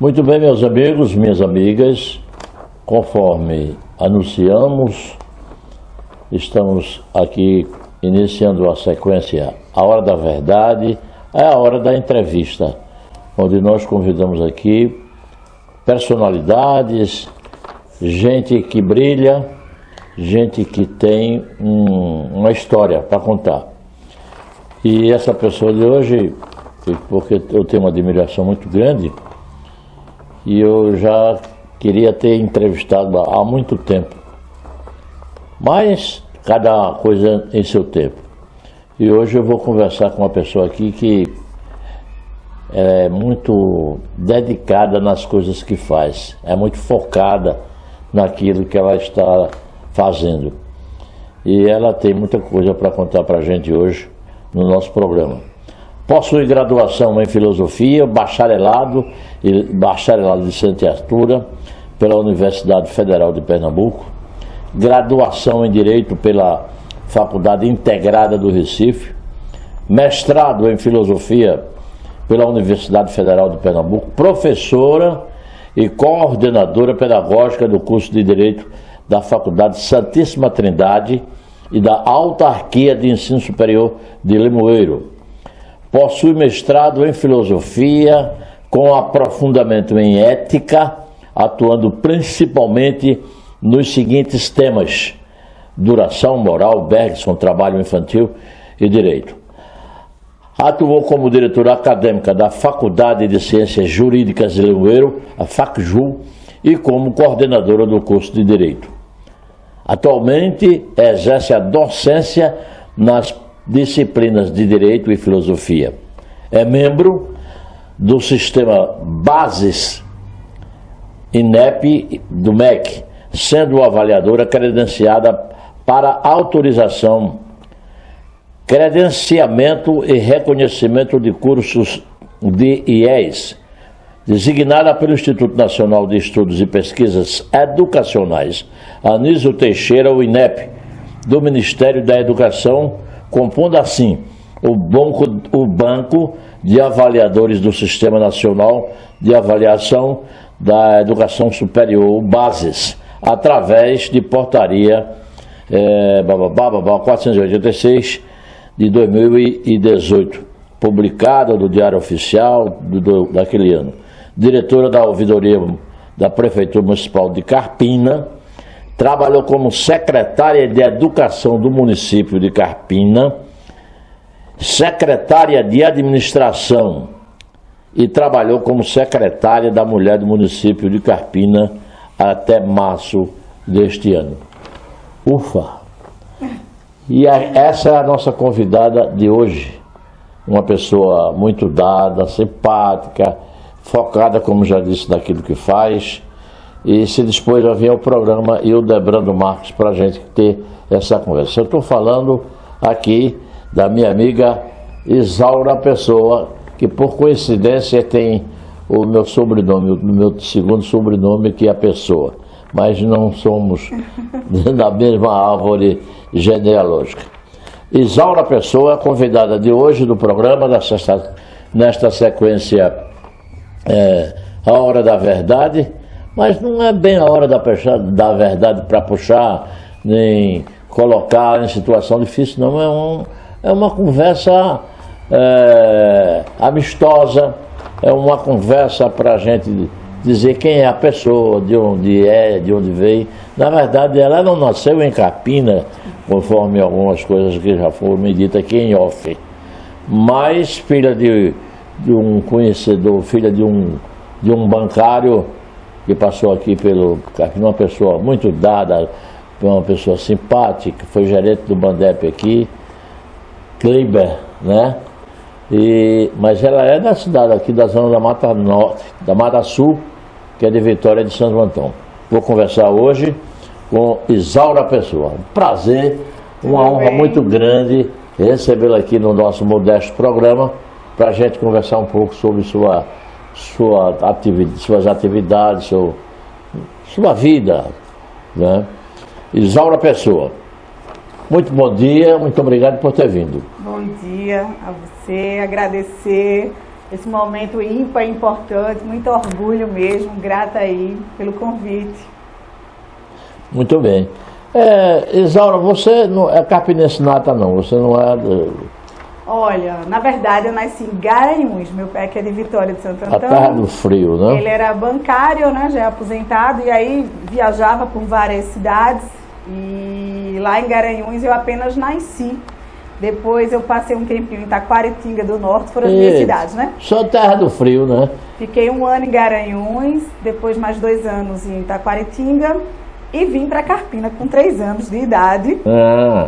Muito bem, meus amigos, minhas amigas, conforme anunciamos, estamos aqui iniciando a sequência A Hora da Verdade, é a hora da entrevista, onde nós convidamos aqui personalidades, gente que brilha, gente que tem uma história para contar. E essa pessoa de hoje, porque eu tenho uma admiração muito grande, e eu já queria ter entrevistado há muito tempo, mas cada coisa em seu tempo. E hoje eu vou conversar com uma pessoa aqui que é muito dedicada nas coisas que faz, é muito focada naquilo que ela está fazendo. E ela tem muita coisa para contar para a gente hoje no nosso programa. Possui graduação em Filosofia, bacharelado de licenciatura pela Universidade Federal de Pernambuco, graduação em Direito pela Faculdade Integrada do Recife, mestrado em Filosofia pela Universidade Federal de Pernambuco, professora e coordenadora pedagógica do curso de Direito da Faculdade Santíssima Trindade e da Autarquia de Ensino Superior de Limoeiro. Possui mestrado em Filosofia com aprofundamento em Ética, atuando principalmente nos seguintes temas: duração moral, Bergson, trabalho infantil e direito. Atuou como diretora acadêmica da Faculdade de Ciências Jurídicas de Limoeiro, a FACJU, e como coordenadora do curso de Direito. Atualmente exerce a docência nas disciplinas de Direito e Filosofia. É membro do sistema Bases INEP do MEC, sendo avaliadora credenciada para autorização, credenciamento e reconhecimento de cursos de IES, designada pelo Instituto Nacional de Estudos e Pesquisas Educacionais Anísio Teixeira, o INEP, do Ministério da Educação, compondo assim o Banco de Avaliadores do Sistema Nacional de Avaliação da Educação Superior, Bases, através de portaria 486 de 2018, publicada no Diário Oficial daquele ano. Diretora da Ouvidoria da Prefeitura Municipal de Carpina, trabalhou como secretária de Educação do município de Carpina, secretária de Administração e trabalhou como secretária da Mulher do município de Carpina até março deste ano. Ufa! E essa é a nossa convidada de hoje, uma pessoa muito dada, simpática, focada, como já disse, naquilo que faz, e se dispôs a vir ao programa Hildebrando Marques para a gente ter essa conversa. Eu estou falando aqui da minha amiga Isaura Pessoa, que por coincidência tem o meu sobrenome, o meu segundo sobrenome, que é a Pessoa, mas não somos da mesma árvore genealógica. Isaura Pessoa, convidada de hoje do programa, nesta sequência A Hora da Verdade, mas não é bem a hora da verdade para puxar, nem colocar em situação difícil, não. É uma conversa amistosa, é uma conversa para a gente dizer quem é a pessoa, de onde é, de onde veio. Na verdade, ela não nasceu em Carpina, conforme algumas coisas que já foram me ditas aqui em off, mas filha de um conhecedor, filha de um bancário que passou aqui pelo Carpina, uma pessoa muito dada, uma pessoa simpática, foi gerente do Bandep aqui, Kleiber, né? Mas ela é da cidade aqui, da zona da Mata Norte, da Mata Sul, que é de Vitória de Santo Antão. Vou conversar hoje com Isaura Pessoa. Um prazer, uma honra muito grande recebê-la aqui no nosso modesto programa, para a gente conversar um pouco sobre suas atividades, sua vida, né? Isaura Pessoa, muito bom dia, muito obrigado por ter vindo. Bom dia a você, agradecer esse momento ímpar, importante, muito orgulho mesmo, grata aí pelo convite. Muito bem. Isaura, você não é carpinense nata não, você não é... Olha, na verdade eu nasci em Garanhuns, meu pai que é de Vitória de Santo A terra do frio, né? Ele era bancário, né, já é aposentado, e aí viajava por várias cidades, e lá em Garanhuns eu apenas nasci. Depois eu passei um tempinho em Taquaritinga do Norte, foram as minhas cidades, né? Só terra do frio, né? Fiquei 1 ano em Garanhuns, depois mais 2 anos em Taquaritinga e vim para Carpina com 3 anos de idade.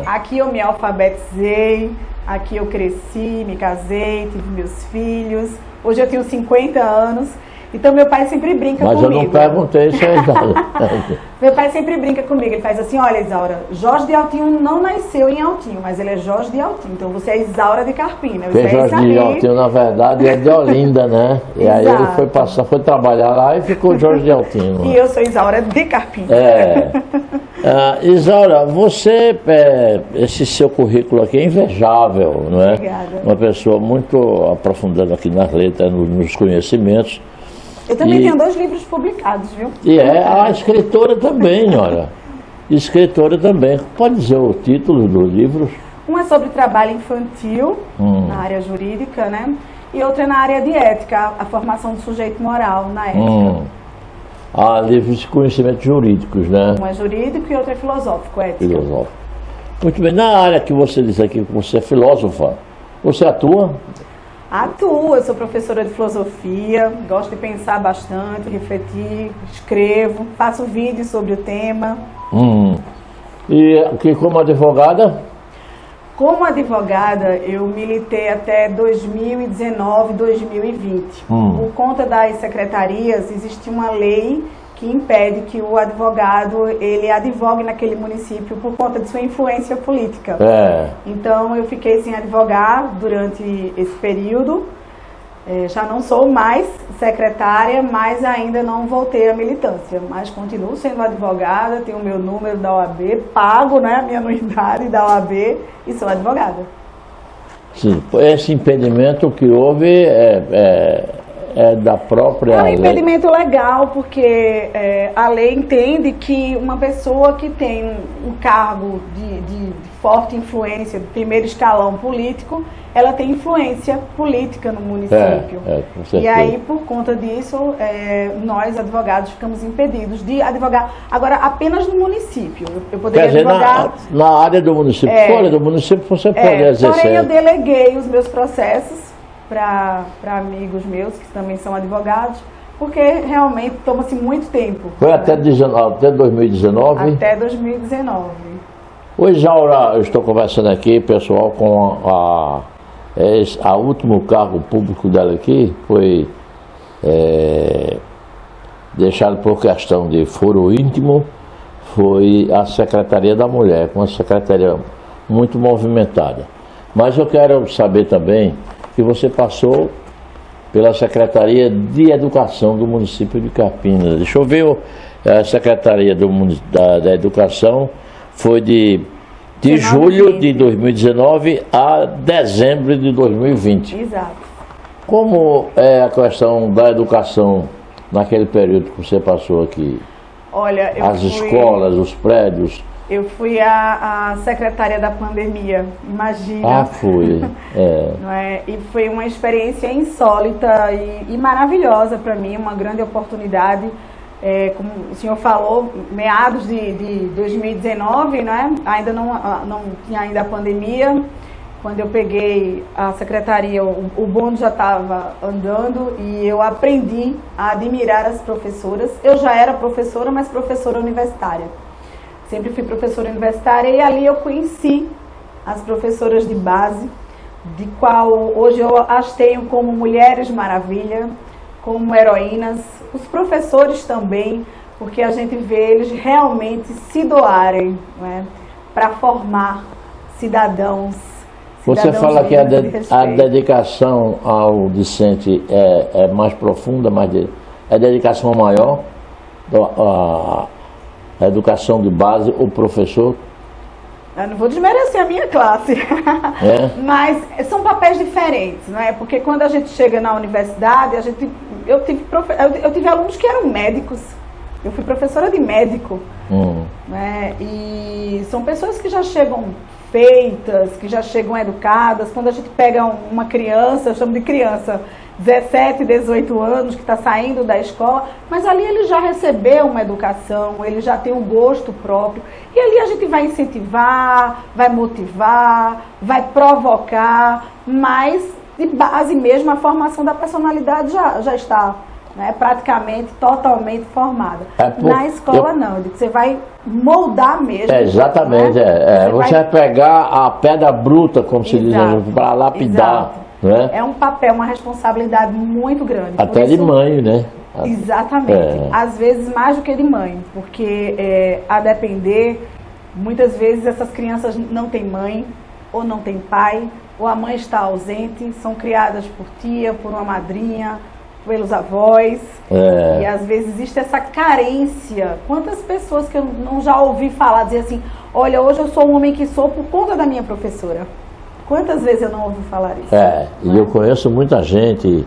Aqui eu me alfabetizei, aqui eu cresci, me casei, tive meus filhos. Hoje eu tenho 50 anos. Então meu pai sempre brinca comigo. Mas eu não perguntei isso aí, Isaura. Meu pai sempre brinca comigo, ele faz assim, olha Isaura, Jorge de Altinho não nasceu em Altinho, mas ele é Jorge de Altinho, então você é Isaura de Carpina. Porque Jorge de Altinho, na verdade, é de Olinda, né? E aí ele foi trabalhar lá e ficou Jorge de Altinho. E eu sou Isaura de Carpina. Isaura, você, esse seu currículo aqui é invejável, não é? Obrigada. Uma pessoa muito aprofundada aqui nas letras, nos conhecimentos. Eu também tenho 2 livros publicados, viu? E é a escritora também, olha. Escritora também. Pode dizer o título dos livros? Um é sobre trabalho infantil, na área jurídica, né? E outro é na área de ética, a formação do sujeito moral na ética. Há livros de conhecimentos jurídicos, né? Um é jurídico e outro é filosófico, ética. Filosófico. Muito bem. Na área que você diz aqui que você é filósofa, você atua? Atuo, eu sou professora de filosofia, gosto de pensar bastante, refletir, escrevo, faço vídeos sobre o tema. E que como advogada? Como advogada, eu militei até 2019, 2020. Por conta das secretarias, existe uma lei que impede que o advogado ele advogue naquele município por conta de sua influência política. Então eu fiquei sem advogar durante esse período. Já não sou mais secretária, mas ainda não voltei à militância. Mas continuo sendo advogada, tenho o meu número da OAB, pago, né, a minha anuidade da OAB e sou advogada. Sim, esse impedimento que houve é da própria lei. É um impedimento legal, porque a lei entende que uma pessoa que tem um cargo de forte influência, de primeiro escalão político, ela tem influência política no município. Com certeza. E aí, por conta disso, nós, advogados, ficamos impedidos de advogar. Agora, apenas no município. Eu poderia advogar... Na área do município, fora do município, você pode exercer. Porém, eu deleguei os meus processos para amigos meus que também são advogados, porque realmente toma-se muito tempo. Foi até 2019? Até 2019. Oi, Isaura, eu estou conversando aqui, pessoal, com a último cargo público dela aqui, foi deixado por questão de foro íntimo, foi a Secretaria da Mulher, uma secretaria muito movimentada. Mas eu quero saber também que você passou pela Secretaria de Educação do município de Carpina. Deixa eu ver, a Secretaria da Educação foi de julho de 2019 a dezembro de 2020. Exato. Como é a questão da educação naquele período que você passou aqui? Olha, as escolas, os prédios... Eu fui a secretária da pandemia, imagina. Ah, fui. Não é? E foi uma experiência insólita e maravilhosa para mim, uma grande oportunidade. Como o senhor falou, meados de 2019, né? Ainda não tinha ainda a pandemia. Quando eu peguei a secretaria, o bonde já estava andando e eu aprendi a admirar as professoras. Eu já era professora, mas professora universitária. Sempre fui professora universitária e ali eu conheci as professoras de base, de qual hoje eu as tenho como Mulheres Maravilha, como heroínas, os professores também, porque a gente vê eles realmente se doarem, né, para formar cidadãos. Você fala que a dedicação ao discente é mais profunda, é dedicação maior, a educação de base, o professor? Eu não vou desmerecer a minha classe, mas são papéis diferentes, não é? Porque quando a gente chega na universidade, eu tive alunos que eram médicos, eu fui professora de médico, né? E são pessoas que já chegam feitas, que já chegam educadas. Quando a gente pega uma criança, eu chamo de criança, 17, 18 anos, que está saindo da escola, mas ali ele já recebeu uma educação, ele já tem um gosto próprio, e ali a gente vai incentivar, vai motivar, vai provocar, mas de base mesmo a formação da personalidade já está, né, praticamente totalmente formada. Na escola não, você vai moldar mesmo. Exatamente, né? Você vai pegar a pedra bruta, como se diz, para lapidar. Exato. Né? É um papel, uma responsabilidade muito grande. Até de mãe, né? Exatamente. Às vezes mais do que de mãe, porque a depender, muitas vezes essas crianças não têm mãe, ou não têm pai, ou a mãe está ausente, são criadas por tia, por uma madrinha, pelos avós, e às vezes existe essa carência. Quantas pessoas que eu não já ouvi falar, dizer assim, olha, hoje eu sou um homem que sou por conta da minha professora. Quantas vezes eu não ouvi falar isso? E eu conheço muita gente.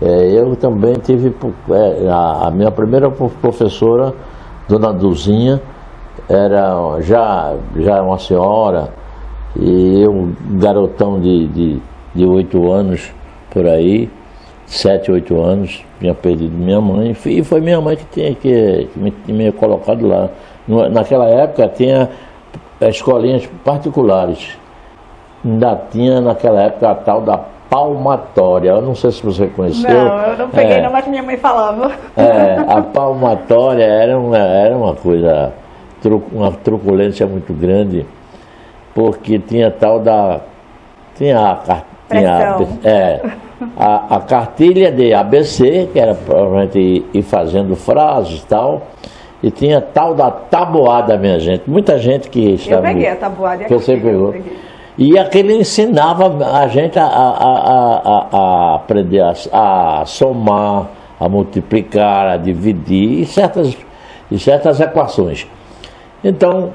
Eu também tive a minha primeira professora, Dona Duzinha, era já uma senhora, e eu, um garotão de 8 anos por aí, 7, 8 anos, tinha perdido minha mãe, e foi minha mãe que me colocado lá. Naquela época tinha escolinhas particulares. Ainda tinha naquela época a tal da palmatória. Eu não sei se você conheceu. Não, eu não peguei não, mas minha mãe falava. A palmatória era uma coisa, uma truculência muito grande, porque tinha tal da... a cartilha de ABC, que era para a gente ir fazendo frases e tal, e tinha tal da tabuada, minha gente. Muita gente que... Eu peguei a tabuada. Que você pegou. E aquele ensinava a gente a aprender a somar, a multiplicar, a dividir, e certas equações. Então,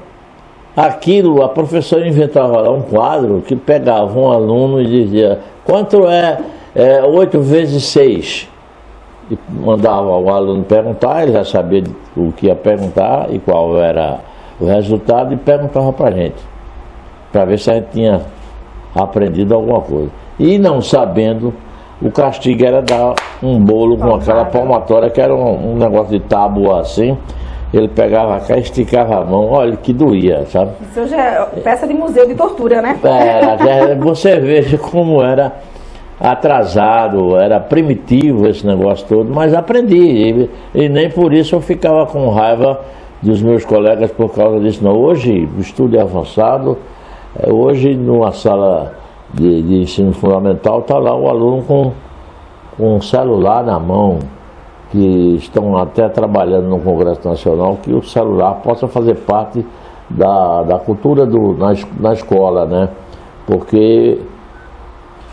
aquilo, a professora inventava lá um quadro que pegava um aluno e dizia, quanto é 8 vezes 6? E mandava o aluno perguntar, ele já sabia o que ia perguntar e qual era o resultado, e perguntava para a gente, para ver se a gente tinha aprendido alguma coisa. E não sabendo, o castigo era dar um bolo com aquela palmatória, que era um negócio de tábua assim. Ele pegava cá, esticava a mão, olha que doía, sabe? Isso já é peça de museu de tortura, né? Você veja como era atrasado, era primitivo esse negócio todo, mas aprendi. E nem por isso eu ficava com raiva dos meus colegas por causa disso, não. Hoje o estudo é avançado. Hoje, numa sala de ensino fundamental, está lá o aluno com um celular na mão, que estão até trabalhando no Congresso Nacional, que o celular possa fazer parte da cultura na escola, né? Porque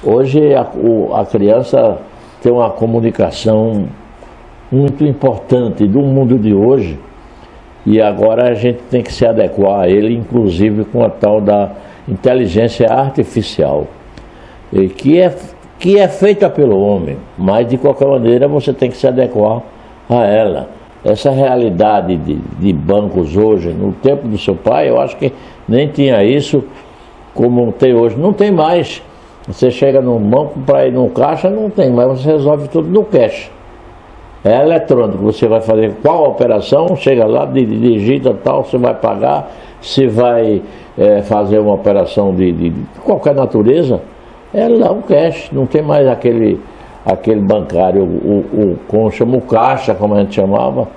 hoje a criança tem uma comunicação muito importante do mundo de hoje, e agora a gente tem que se adequar a ele, inclusive com a tal da inteligência artificial, que é feita pelo homem, mas de qualquer maneira você tem que se adequar a ela. Essa realidade de bancos hoje, no tempo do seu pai, eu acho que nem tinha isso como tem hoje. Não tem mais. Você chega num banco para ir no caixa, não tem, mas você resolve tudo no cash. É eletrônico, você vai fazer qual operação, chega lá, digita tal, você vai pagar, se vai fazer uma operação de qualquer natureza, é lá o cash, não tem mais aquele bancário, como chama o caixa, como a gente chamava,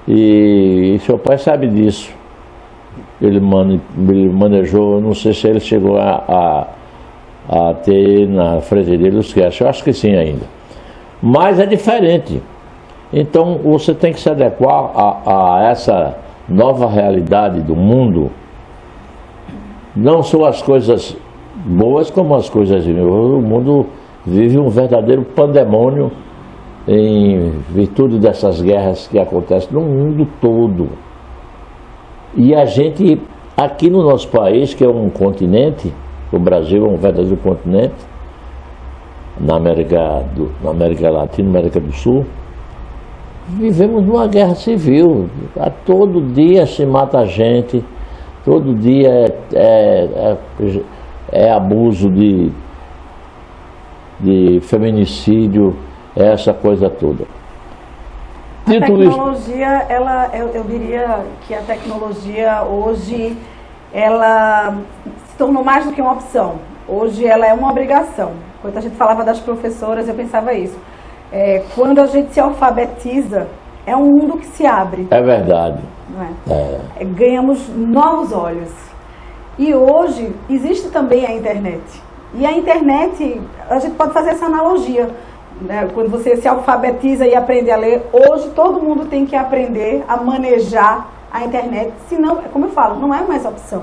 e seu pai sabe disso. Ele manejou, não sei se ele chegou a ter na frente dele os cash, eu acho que sim ainda. Mas é diferente. Então você tem que se adequar a essa nova realidade do mundo, não só as coisas boas como as coisas ruins. O mundo vive um verdadeiro pandemônio em virtude dessas guerras que acontecem no mundo todo. E a gente Aqui no nosso país, que é um continente, o Brasil é um verdadeiro continente, na América Latina, América do Sul, vivemos numa guerra civil. A todo dia se mata gente, todo dia é abuso de feminicídio, essa coisa toda. A tecnologia, eu diria que a tecnologia hoje, ela se tornou mais do que uma opção. Hoje ela é uma obrigação. Quando a gente falava das professoras, eu pensava isso. Quando a gente se alfabetiza, é um mundo que se abre. É verdade. Não é? Ganhamos novos olhos. E hoje existe também a internet. E a internet, a gente pode fazer essa analogia. Quando você se alfabetiza e aprende a ler, hoje todo mundo tem que aprender a manejar a internet, senão, como eu falo, não é mais opção,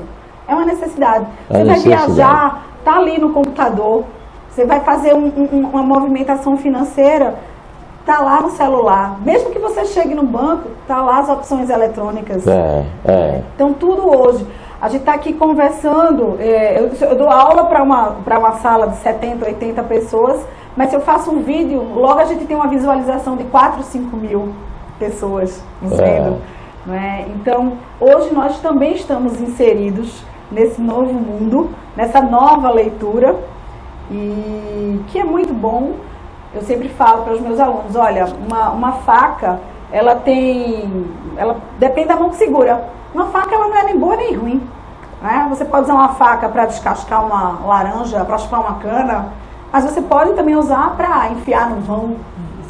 é uma necessidade. Você vai viajar, tá ali no computador, você vai fazer uma movimentação financeira, tá lá no celular, mesmo que você chegue no banco, tá lá as opções eletrônicas. Então tudo hoje. A gente está aqui conversando, eu dou aula para uma sala de 70, 80 pessoas, mas se eu faço um vídeo, logo a gente tem uma visualização de 4, 5 mil pessoas nos vendo. Não é? Então, hoje nós também estamos inseridos nesse novo mundo, nessa nova leitura, e que é muito bom. Eu sempre falo para os meus alunos, olha, uma faca, ela depende da mão que segura. Uma faca, ela não é nem boa nem ruim. Né? Você pode usar uma faca para descascar uma laranja, para chupar uma cana, mas você pode também usar para enfiar no vão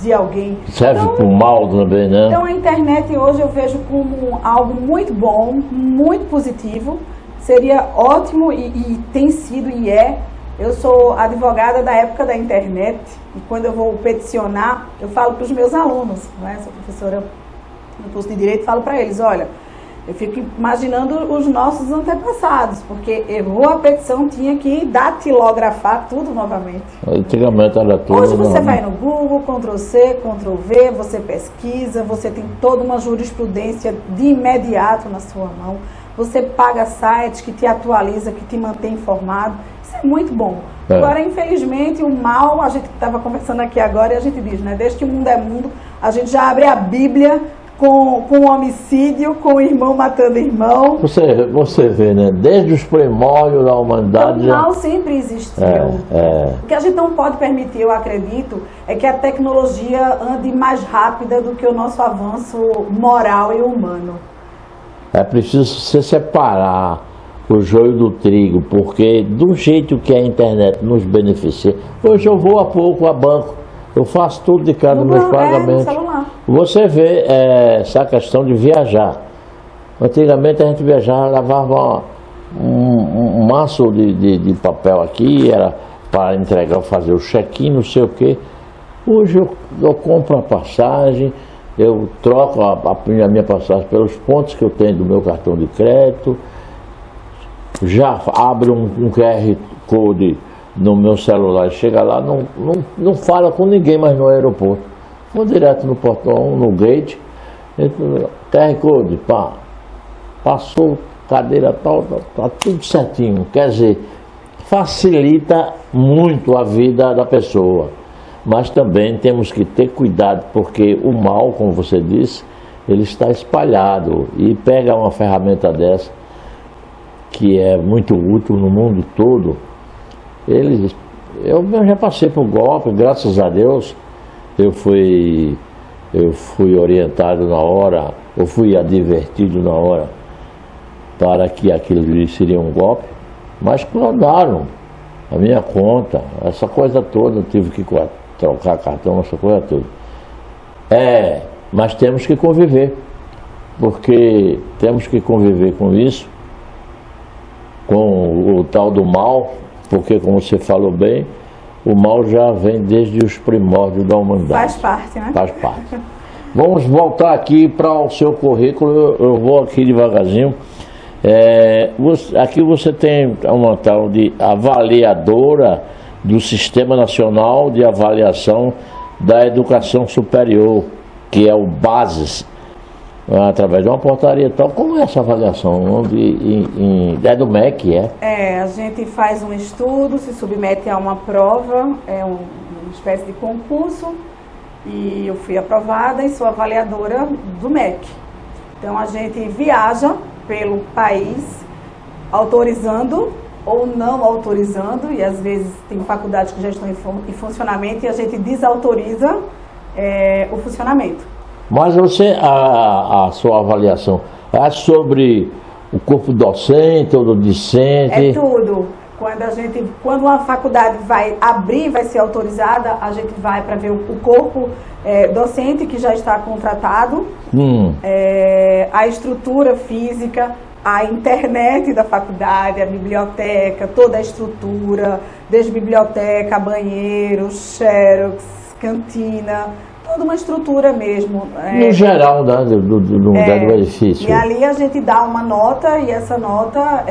de alguém. Serve para o mal também, né? Então a internet hoje eu vejo como algo muito bom, muito positivo. Seria ótimo e tem sido e é. Eu sou advogada da época da internet e quando eu vou peticionar, eu falo para os meus alunos, né? Sou professora no curso de Direito, falo para eles, olha, eu fico imaginando os nossos antepassados, porque errou a petição, tinha que datilografar tudo novamente. Antigamente era tudo. Hoje você vai no Google, Ctrl+C, Ctrl+V, você pesquisa, você tem toda uma jurisprudência de imediato na sua mão, você paga sites que te atualiza, que te mantém informado, isso é muito bom. Agora, infelizmente, o mal, a gente estava conversando aqui agora e a gente diz, né, desde que o mundo é mundo, a gente já abre a Bíblia com homicídio, com o irmão matando irmão. Você vê, né? Desde os primórdios da humanidade. O mal sempre existiu. O que a gente não pode permitir, eu acredito, é que a tecnologia ande mais rápida do que o nosso avanço moral e humano. É preciso se separar o joio do trigo, porque do jeito que a internet nos beneficia, hoje eu vou a pouco a banco. Eu faço tudo de casa, meus pagamentos. Você vê essa questão de viajar. Antigamente a gente viajava, levava um maço de papel aqui, era para entregar, fazer o check-in, não sei o quê. Hoje eu compro a passagem, eu troco a minha passagem pelos pontos que eu tenho do meu cartão de crédito, já abro um QR Code no meu celular, chega lá, não fala com ninguém mais no aeroporto. Vou direto no portão, no gate, QR Code, pá, passou, cadeira tal, tá tudo certinho. Quer dizer, facilita muito a vida da pessoa. Mas também temos que ter cuidado, porque o mal, como você disse, ele está espalhado. E pega uma ferramenta dessa, que é muito útil no mundo todo. Eu já passei por golpe, graças a Deus, eu fui orientado na hora, eu fui advertido na hora para que aquilo seria um golpe, mas clonaram a minha conta, essa coisa toda, eu tive que trocar cartão, essa coisa toda. Mas temos que conviver, porque temos que conviver com isso, com o tal do mal, porque, como você falou bem, o mal já vem desde os primórdios da humanidade. Faz parte, né? Faz parte. Vamos voltar aqui para o seu currículo, eu vou aqui devagarzinho. Aqui você tem uma tal de avaliadora do Sistema Nacional de Avaliação da Educação Superior, que é o BASES. através de uma portaria e tal. Como é essa avaliação? É do MEC, a gente faz um estudo, se submete a uma prova, uma espécie de concurso, e eu fui aprovada e sou avaliadora do MEC. Então a gente viaja pelo país autorizando ou não autorizando, e às vezes tem faculdades que já estão em funcionamento e a gente desautoriza o funcionamento. Mas a sua avaliação é sobre o corpo docente ou do discente? É tudo. Quando uma faculdade vai abrir, vai ser autorizada, a gente vai para ver o corpo docente que já está contratado, a estrutura física, a internet da faculdade, a biblioteca, toda a estrutura, desde biblioteca, banheiro, xerox, cantina, toda uma estrutura mesmo. No geral, né, do edifício. E ali a gente dá uma nota e essa nota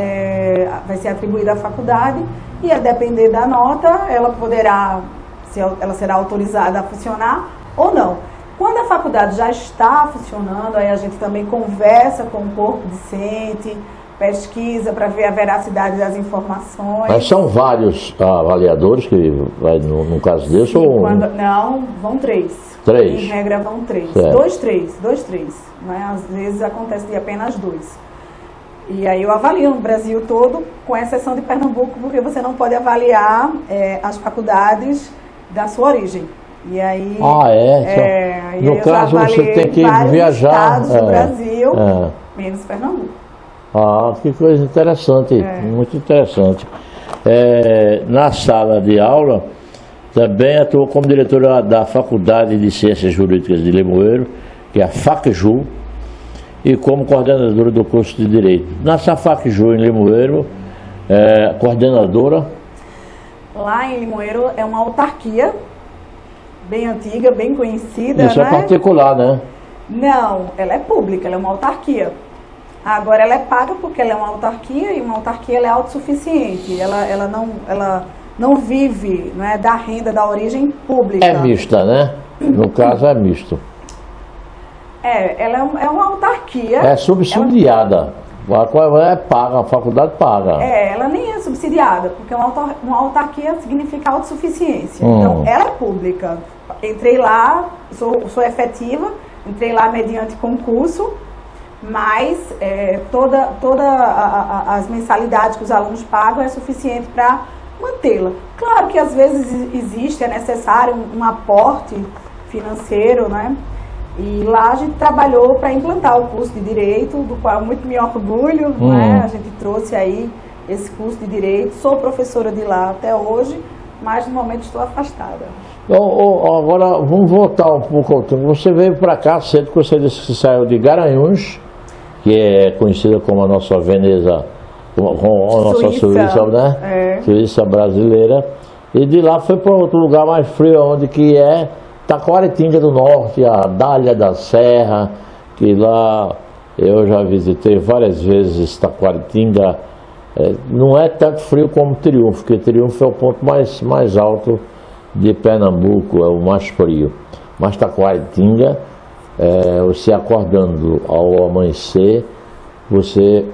vai ser atribuída à faculdade e a depender da nota ela ela será autorizada a funcionar ou não. Quando a faculdade já está funcionando, aí a gente também conversa com o corpo docente, pesquisa para ver a veracidade das informações. Mas são vários avaliadores que vai no caso desse? Sim, não, vão 3. 3? Em regra vão 3. Certo. 2, 3. Né? Às vezes acontece de apenas 2. E aí eu avalio no Brasil todo, com exceção de Pernambuco, porque você não pode avaliar as faculdades da sua origem. E aí, no caso você tem que viajar estados do Brasil, menos Pernambuco. Que coisa interessante, muito interessante. Na sala de aula, também atuou como diretora da Faculdade de Ciências Jurídicas de Limoeiro, que é a FACJU, e como coordenadora do curso de Direito. Nessa FACJU em Limoeiro, coordenadora? Lá em Limoeiro é uma autarquia, bem antiga, bem conhecida. Isso, né? É particular, né? Não, ela é pública, ela é uma autarquia. Agora ela é paga porque ela é uma autarquia e uma autarquia ela é autossuficiente. Ela não vive, não é, da renda da origem pública. É mista, né? No caso é misto. Ela é uma autarquia. É subsidiada. Ela é paga, a faculdade paga. Ela nem é subsidiada, porque uma autarquia significa autossuficiência. Então, ela é pública. Entrei lá, sou efetiva, entrei lá mediante concurso, mas todas as mensalidades que os alunos pagam é suficiente para mantê-la. Claro que às vezes é necessário um aporte financeiro, né? E lá a gente trabalhou para implantar o curso de Direito, do qual muito me orgulho, né? A gente trouxe aí esse curso de Direito, sou professora de lá até hoje, mas no momento estou afastada. Agora vamos voltar um pouco ao tempo. Você veio para cá cedo, que você disse que saiu de Garanhuns, que é conhecida como a nossa Veneza, como a nossa Suíça, né? Suíça brasileira, e de lá foi para outro lugar mais frio, onde que é Taquaritinga do Norte, a Dália da Serra, que lá eu já visitei várias vezes Taquaritinga. Não é tanto frio como Triunfo, porque Triunfo é o ponto mais alto de Pernambuco, é o mais frio. Mas Taquaritinga, você acordando ao amanhecer, você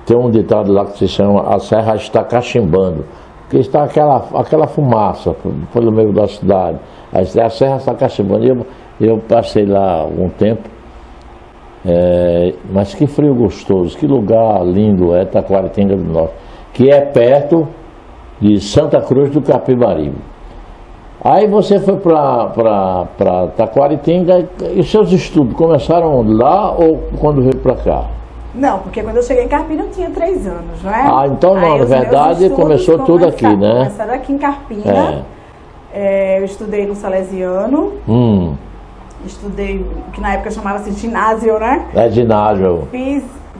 tem um ditado lá que se chama "a serra está cachimbando", porque está aquela fumaça pelo meio da cidade. A serra está cachimbando. Eu passei lá um tempo, mas que frio gostoso, que lugar lindo é Taquaritinga do Norte, que é perto de Santa Cruz do Capibaribe. Aí você foi para Taquaritinga e seus estudos começaram lá ou quando veio para cá? Não, porque quando eu cheguei em Carpina eu tinha 3 anos, não é? Então não, na verdade começou tudo aqui, né? Começaram aqui em Carpina. Eu estudei no Salesiano, estudei, que na época chamava-se ginásio, né? Ginásio.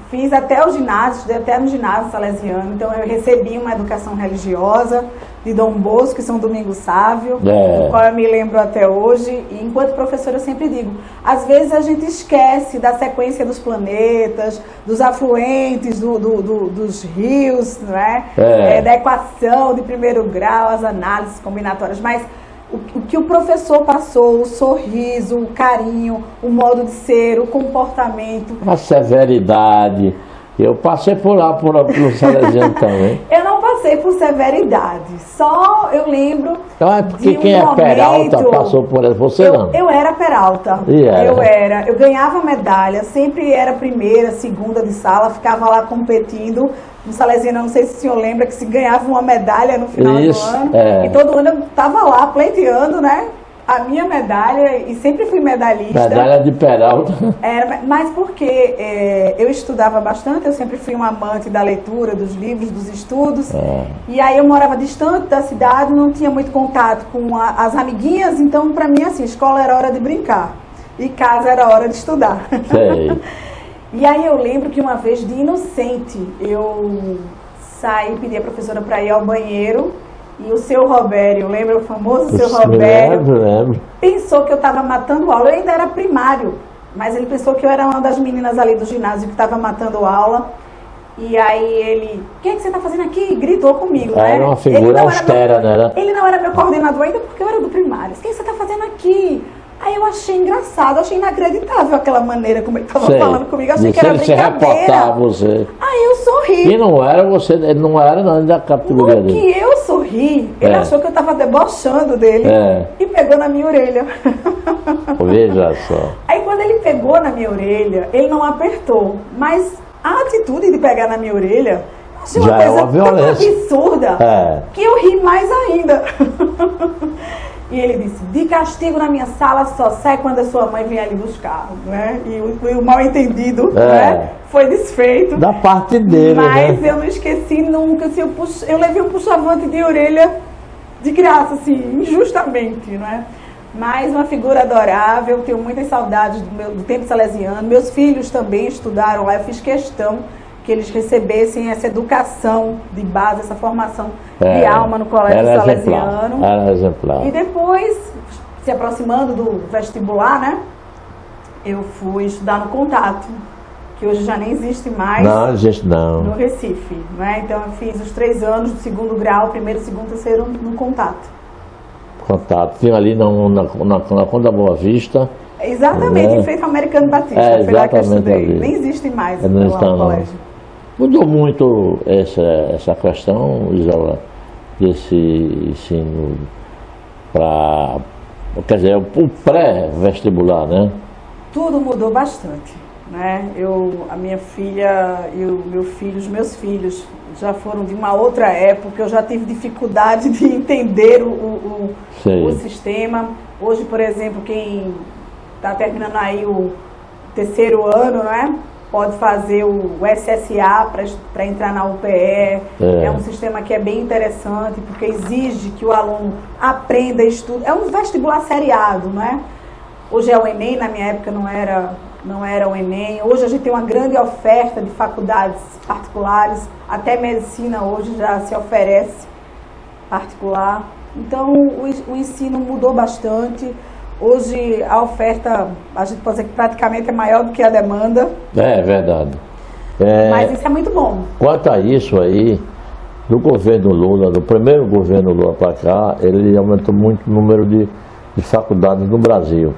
Fiz até o ginásio, estudei até no ginásio salesiano, então eu recebi uma educação religiosa de Dom Bosco, que São Domingos Sávio, do qual eu me lembro até hoje, e enquanto professora eu sempre digo, às vezes a gente esquece da sequência dos planetas, dos afluentes dos rios, não é? Da equação de primeiro grau, as análises combinatórias, mas o que o professor passou, o sorriso, o carinho, o modo de ser, o comportamento. A severidade. Eu passei por lá, pelo Salesiano também. Eu não passei por severidade, só eu lembro. Então é porque de um quem é Peralta momento, passou por ela, você não. Eu era Peralta. E era? Eu ganhava medalha, sempre era primeira, segunda de sala, ficava lá competindo. No Salesiano, não sei se o senhor lembra que se ganhava uma medalha no final do ano. E todo ano eu estava lá pleiteando, né? A minha medalha, e sempre fui medalhista. Medalha de Peralta. Mas porque eu estudava bastante, eu sempre fui uma amante da leitura, dos livros, dos estudos. E aí eu morava distante da cidade, não tinha muito contato com as amiguinhas, então para mim assim, escola era hora de brincar e casa era hora de estudar. Sei. E aí eu lembro que uma vez de inocente, eu saí, pedi a professora para ir ao banheiro. E o seu Robério, lembra o famoso seu Robério? Lembro. Pensou que eu estava matando aula. Eu ainda era primário, mas ele pensou que eu era uma das meninas ali do ginásio que estava matando aula. E aí ele, o que é que você está fazendo aqui? Gritou comigo, né? Era uma figura austera, né? Ele não era meu coordenador ainda porque eu era do primário. O que você está fazendo aqui? Aí eu achei engraçado, achei inacreditável aquela maneira como ele estava falando comigo. Achei que era brincadeira. Você reportar você. Aí eu sorri. E não era você, ele não era não da categoria dele. No que eu sorri, ele achou que eu estava debochando dele e pegou na minha orelha. Veja só. Aí quando ele pegou na minha orelha, ele não apertou, mas a atitude de pegar na minha orelha, eu achei uma coisa tão absurda que eu ri mais ainda. E ele disse, de castigo na minha sala só sai quando a sua mãe vem ali buscar, né? E o mal entendido né? Foi desfeito. Da parte dele, mas eu não esqueci nunca, assim, eu levei um puxavante de orelha de graça, assim, injustamente, né? Mas uma figura adorável, tenho muitas saudades do tempo salesiano. Meus filhos também estudaram lá, eu fiz questão que eles recebessem essa educação de base, essa formação de alma no colégio salesiano. Era exemplar. E depois, se aproximando do vestibular, né? Eu fui estudar no Contato, que hoje já nem existe mais. Não existe não. No Recife, né? Então eu fiz os 3 anos do segundo grau, primeiro, segundo, terceiro no Contato. Tinha ali na Conda Boa Vista. Exatamente, em frente ao Americano Batista. Foi lá que eu estudei. Ali. Nem existe mais não está, no colégio. Mudou muito essa questão, Isaura, desse ensino para, quer dizer, o pré-vestibular, né? Tudo mudou bastante, né? A minha filha e o meu filho, os meus filhos já foram de uma outra época, eu já tive dificuldade de entender o sistema. Hoje, por exemplo, quem está terminando aí o 3º ano, né? Pode fazer o SSA para entrar na UPE. É um sistema que é bem interessante, porque exige que o aluno aprenda, estude. É um vestibular seriado, não é? Hoje é o Enem, na minha época não era o Enem. Hoje a gente tem uma grande oferta de faculdades particulares, até medicina hoje já se oferece particular. Então o ensino mudou bastante. Hoje a oferta, a gente pode dizer que praticamente é maior do que a demanda. É verdade. Mas isso é muito bom. Quanto a isso aí, do governo Lula, do primeiro governo Lula para cá, ele aumentou muito o número de faculdades no Brasil.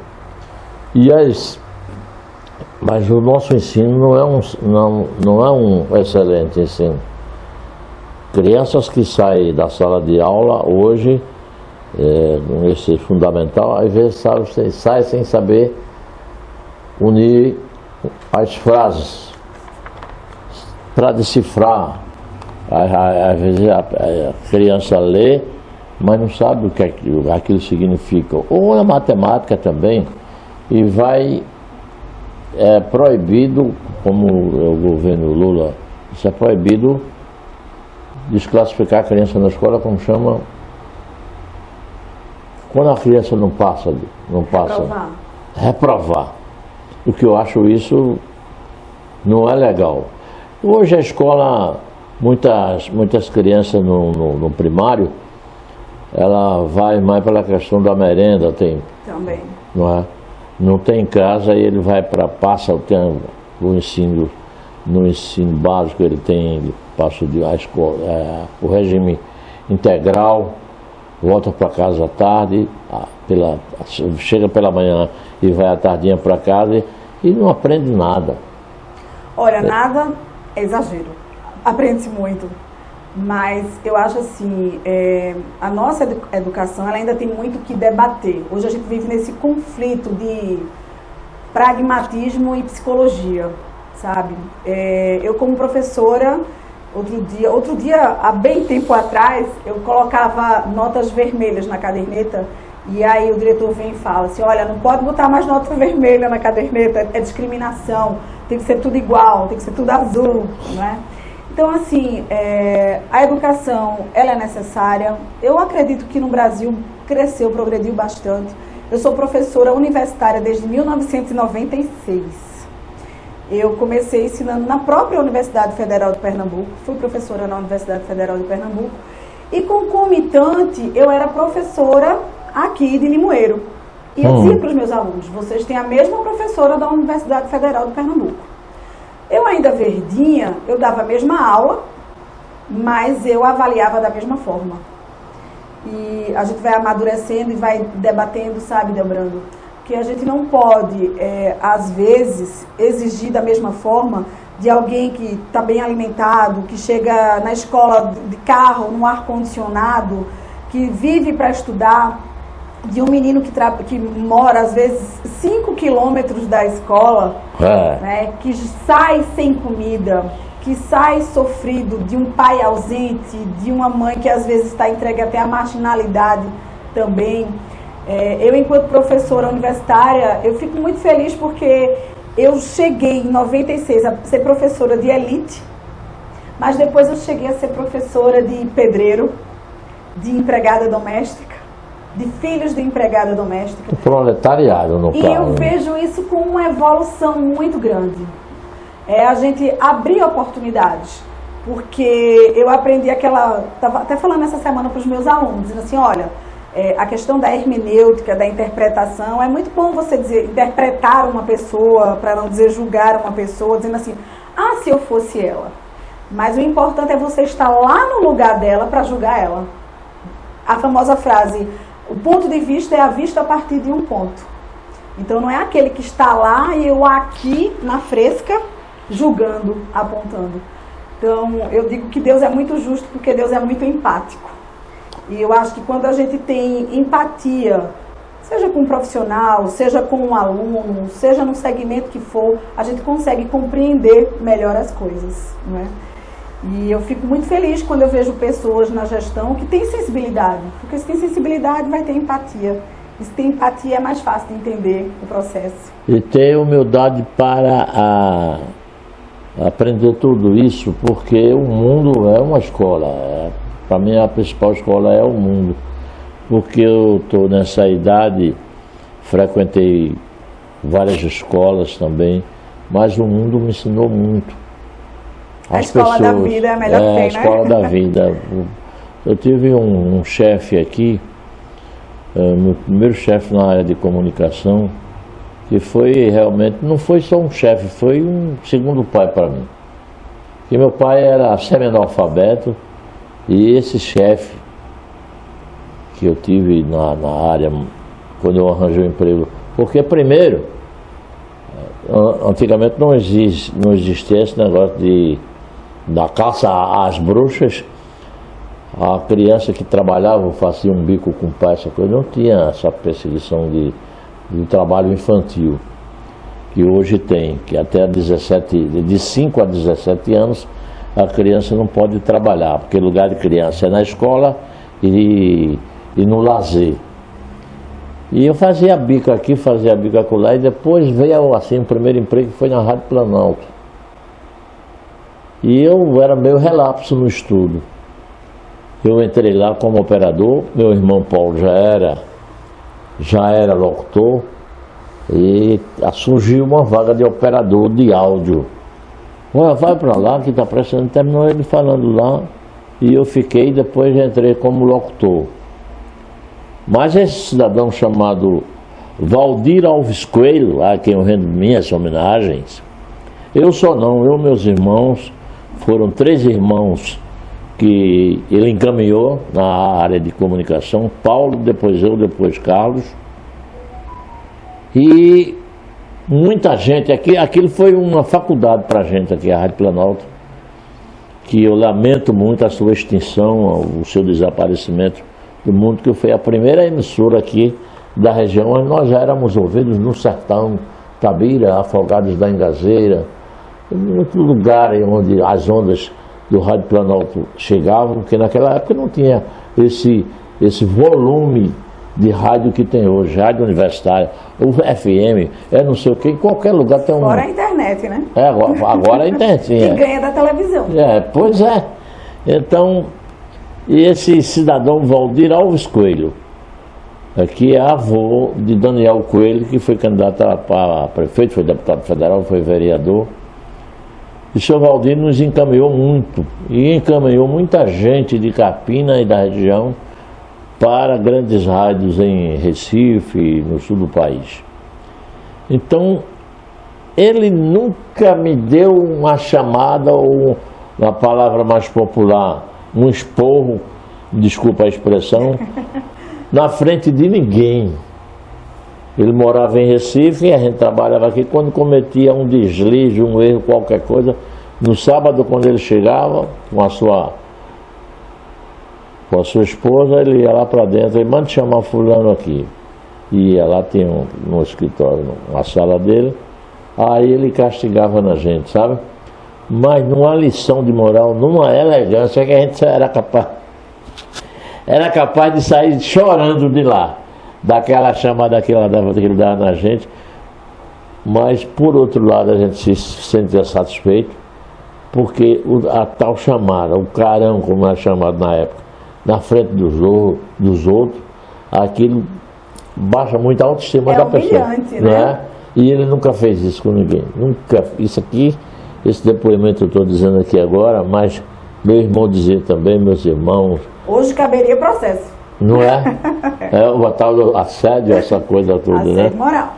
Mas o nosso ensino não é um excelente ensino. Crianças que saem da sala de aula hoje, nesse fundamental, às vezes sai sem saber unir as frases para decifrar. Às vezes a criança lê, mas não sabe o que aquilo significa. Ou na matemática também, e vai proibido, como o governo Lula, isso é proibido desclassificar a criança na escola, como chama, quando a criança não passa, reprovar. O que eu acho isso não é legal. Hoje a escola, muitas crianças no primário, ela vai mais pela questão da merenda, também. Não é? Não tem em casa e ele vai passa o tempo, no ensino básico, ele passa o regime integral, volta para casa à tarde, chega pela manhã e vai à tardinha para casa e não aprende nada. Olha, nada é exagero, aprende-se muito, mas eu acho assim, a nossa educação ela ainda tem muito que debater. Hoje a gente vive nesse conflito de pragmatismo e psicologia, sabe? Eu como professora, outro dia, há bem tempo atrás, eu colocava notas vermelhas na caderneta e aí o diretor vem e fala assim, olha, não pode botar mais nota vermelha na caderneta, é discriminação, tem que ser tudo igual, tem que ser tudo azul, não é? Então, assim, a educação, ela é necessária. Eu acredito que no Brasil cresceu, progrediu bastante. Eu sou professora universitária desde 1996. Eu comecei ensinando na própria Universidade Federal de Pernambuco, fui professora na Universidade Federal de Pernambuco, e concomitante eu era professora aqui de Limoeiro. E eu dizia para os meus alunos, vocês têm a mesma professora da Universidade Federal de Pernambuco. Eu ainda verdinha, eu dava a mesma aula, mas eu avaliava da mesma forma. E a gente vai amadurecendo e vai debatendo, sabe, Delbrando? Que a gente não pode, às vezes, exigir da mesma forma de alguém que está bem alimentado, que chega na escola de carro, no ar-condicionado, que vive para estudar, de um menino que mora, às vezes, 5 quilômetros da escola, né, que sai sem comida, que sai sofrido, de um pai ausente, de uma mãe que às vezes está entregue até à marginalidade também. Eu, enquanto professora universitária, eu fico muito feliz porque eu cheguei em 96 a ser professora de elite, mas depois eu cheguei a ser professora de pedreiro, de empregada doméstica, de filhos de empregada doméstica. O proletariado, no caso. E eu vejo isso como uma evolução muito grande. A gente abrir oportunidades, porque eu aprendi estava até falando essa semana para os meus alunos, dizendo assim, olha, a questão da hermenêutica, da interpretação, é muito bom você interpretar uma pessoa, para não dizer julgar uma pessoa, dizendo assim, se eu fosse ela. Mas o importante é você estar lá no lugar dela para julgar ela. A famosa frase, o ponto de vista é a vista a partir de um ponto. Então não é aquele que está lá e eu aqui na fresca, julgando, apontando. Então eu digo que Deus é muito justo porque Deus é muito empático. E eu acho que quando a gente tem empatia, seja com um profissional, seja com um aluno, seja no segmento que for, a gente consegue compreender melhor as coisas, não é? E eu fico muito feliz quando eu vejo pessoas na gestão que têm sensibilidade, porque se tem sensibilidade vai ter empatia. E se tem empatia é mais fácil de entender o processo. E ter humildade para aprender tudo isso, porque o mundo é uma escola. Para mim a principal escola é o mundo. Porque eu estou nessa idade, frequentei várias escolas também, mas o mundo me ensinou muito. A escola da vida é a melhor que tem, né? A escola da vida. Eu tive um chefe aqui, meu primeiro chefe na área de comunicação, que foi realmente, não foi só um chefe, foi um segundo pai para mim. Porque meu pai era semi-analfabeto e esse chefe que eu tive na área, quando eu arranjei o emprego, porque primeiro, antigamente não existia esse negócio da caça às bruxas. A criança que trabalhava, fazia um bico com o pai, essa coisa, não tinha essa perseguição de trabalho infantil, que hoje tem, que até de 5 a 17 anos, a criança não pode trabalhar, porque o lugar de criança é na escola e no lazer. E eu fazia bico aqui, fazia bico acolá, e depois veio assim, o primeiro emprego que foi na Rádio Planalto. E eu era meio relapso no estudo. Eu entrei lá como operador, meu irmão Paulo já era locutor, e surgiu uma vaga de operador de áudio. Olha, vai para lá que está precisando. Terminou ele falando lá, e eu fiquei, depois entrei como locutor. Mas esse cidadão chamado Valdir Alves Coelho, a quem eu rendo minhas homenagens, eu e meus irmãos, foram 3 irmãos que ele encaminhou na área de comunicação, Paulo, depois eu, depois Carlos. E muita gente, aquilo foi uma faculdade para a gente aqui, a Rádio Planalto, que eu lamento muito a sua extinção, o seu desaparecimento do mundo, que foi a primeira emissora aqui da região, onde nós já éramos ouvidos no Sertão, Tabira, Afogados da Engazeira, em muito lugar onde as ondas do Rádio Planalto chegavam, porque naquela época não tinha esse volume de rádio que tem hoje, rádio universitária, o FM, não sei o que, em qualquer lugar tem um... Fora a internet, né? Agora a internet, sim. E ganha da televisão. Pois é. Então, e esse cidadão Valdir Alves Coelho, que é avô de Daniel Coelho, que foi candidato a prefeito, foi deputado federal, foi vereador. E o senhor Valdir nos encaminhou muito, e encaminhou muita gente de Carpina e da região para grandes rádios em Recife, no sul do país. Então, ele nunca me deu uma chamada ou, uma palavra mais popular, um esporro, desculpa a expressão, na frente de ninguém. Ele morava em Recife e a gente trabalhava aqui. Quando cometia um deslize, um erro, qualquer coisa, no sábado, quando ele chegava com a sua esposa, ele ia lá para dentro e manda chamar fulano aqui. E ia lá, tinha no escritório, uma sala dele, aí ele castigava na gente, sabe? Mas numa lição de moral, numa elegância que a gente era capaz de sair chorando de lá, daquela chamada que ele dava na gente. Mas por outro lado a gente se sentia satisfeito, porque a tal chamada, o carão, como era chamado na época, na frente dos outros, aquilo baixa muito a autoestima da pessoa, né? E ele nunca fez isso com ninguém, nunca. Esse depoimento eu estou dizendo aqui agora, mas meu irmão dizia também, meus irmãos. Hoje caberia processo. Não é? O tal do assédio, essa coisa toda, né? Assédio moral.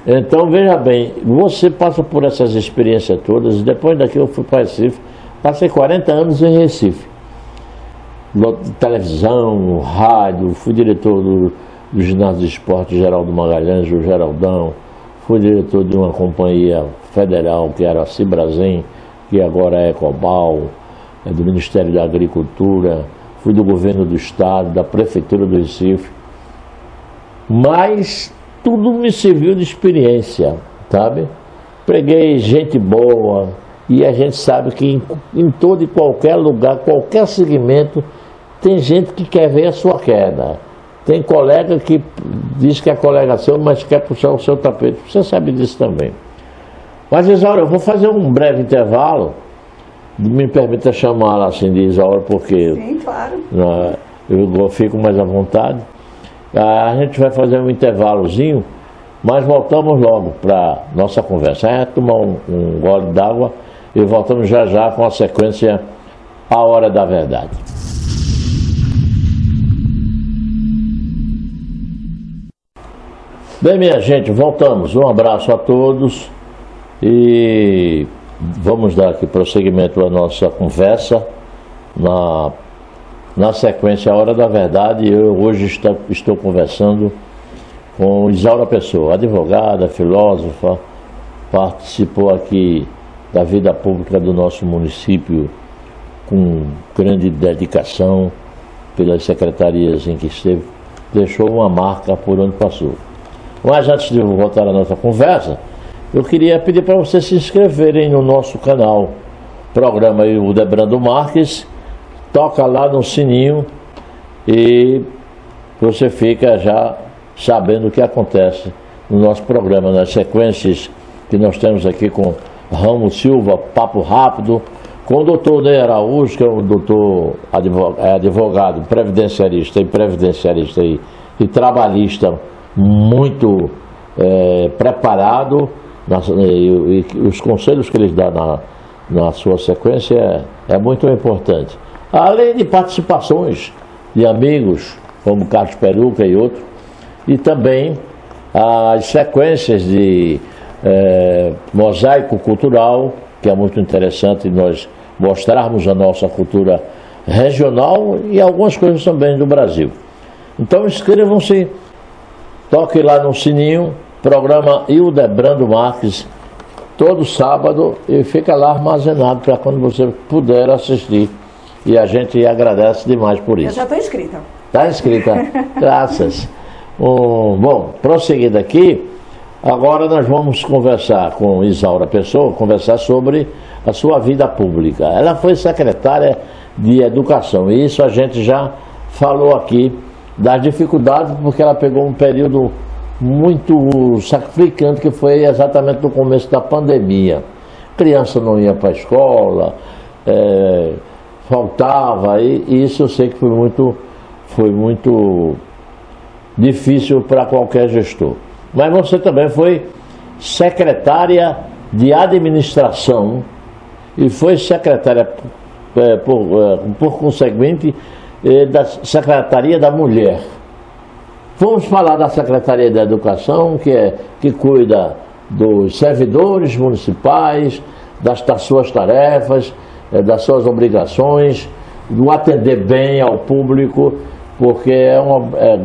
Então, veja bem, você passa por essas experiências todas, e depois daqui eu fui para Recife, passei 40 anos em Recife. Televisão, rádio, fui diretor do ginásio de esporte Geraldo Magalhães, o Geraldão, fui diretor de uma companhia federal que era a Cibrazen, que agora é Cobal, do Ministério da Agricultura, fui do governo do estado, da prefeitura do Recife, mas tudo me serviu de experiência, sabe? Preguei gente boa, e a gente sabe que em todo e qualquer lugar, qualquer segmento, tem gente que quer ver a sua queda. Tem colega que diz que é colega seu, mas quer puxar o seu tapete. Você sabe disso também. Mas, Isaura, eu vou fazer um breve intervalo. Me permita chamá-la assim de Isaura, porque sim, claro. Eu fico mais à vontade. A gente vai fazer um intervalozinho, mas voltamos logo para nossa conversa. É tomar um gole d'água e voltamos já já com a sequência A Hora da Verdade. Bem, minha gente, voltamos. Um abraço a todos e vamos dar aqui prosseguimento à nossa conversa na sequência A Hora da Verdade. Eu hoje estou conversando com Isaura Pessoa, advogada, filósofa, participou aqui da vida pública do nosso município com grande dedicação pelas secretarias em que esteve, deixou uma marca por onde passou. Mas antes de voltar à nossa conversa, eu queria pedir para vocês se inscreverem no nosso canal, programa aí o Debrando Marques, toca lá no sininho e você fica já sabendo o que acontece no nosso programa, nas sequências que nós temos aqui com Ramos Silva, Papo Rápido, com o doutor Ney Araújo, que é o doutor advogado, previdenciarista e trabalhista muito preparado, e os conselhos que eles dão na sua sequência é muito importante. Além de participações de amigos, como Carlos Peruca e outros, e também as sequências de mosaico cultural, que é muito interessante nós mostrarmos a nossa cultura regional e algumas coisas também do Brasil. Então inscrevam-se, toque lá no sininho, programa Hildebrando Marques, todo sábado, e fica lá armazenado para quando você puder assistir. E a gente agradece demais por isso. Eu já estou inscrita. Está inscrita? Graças. Bom, prosseguindo aqui, agora nós vamos conversar com Isaura Pessoa, conversar sobre a sua vida pública. Ela foi secretária de Educação, e isso a gente já falou aqui das dificuldades, porque ela pegou um período muito sacrificante, que foi exatamente no começo da pandemia. Criança não ia para a escola, faltava, e isso eu sei que foi muito difícil para qualquer gestor. Mas você também foi secretária de Administração e foi secretária, por conseguinte, da Secretaria da Mulher. Vamos falar da Secretaria da Educação, que cuida dos servidores municipais, das suas tarefas, das suas obrigações, do atender bem ao público, porque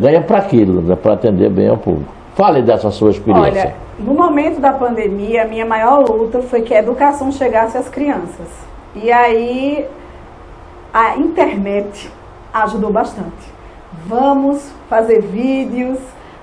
ganha para aquilo, né, para atender bem ao público. Fale dessa sua experiência. Olha, no momento da pandemia, a minha maior luta foi que a educação chegasse às crianças. E aí, a internet ajudou bastante. Vamos fazer vídeos,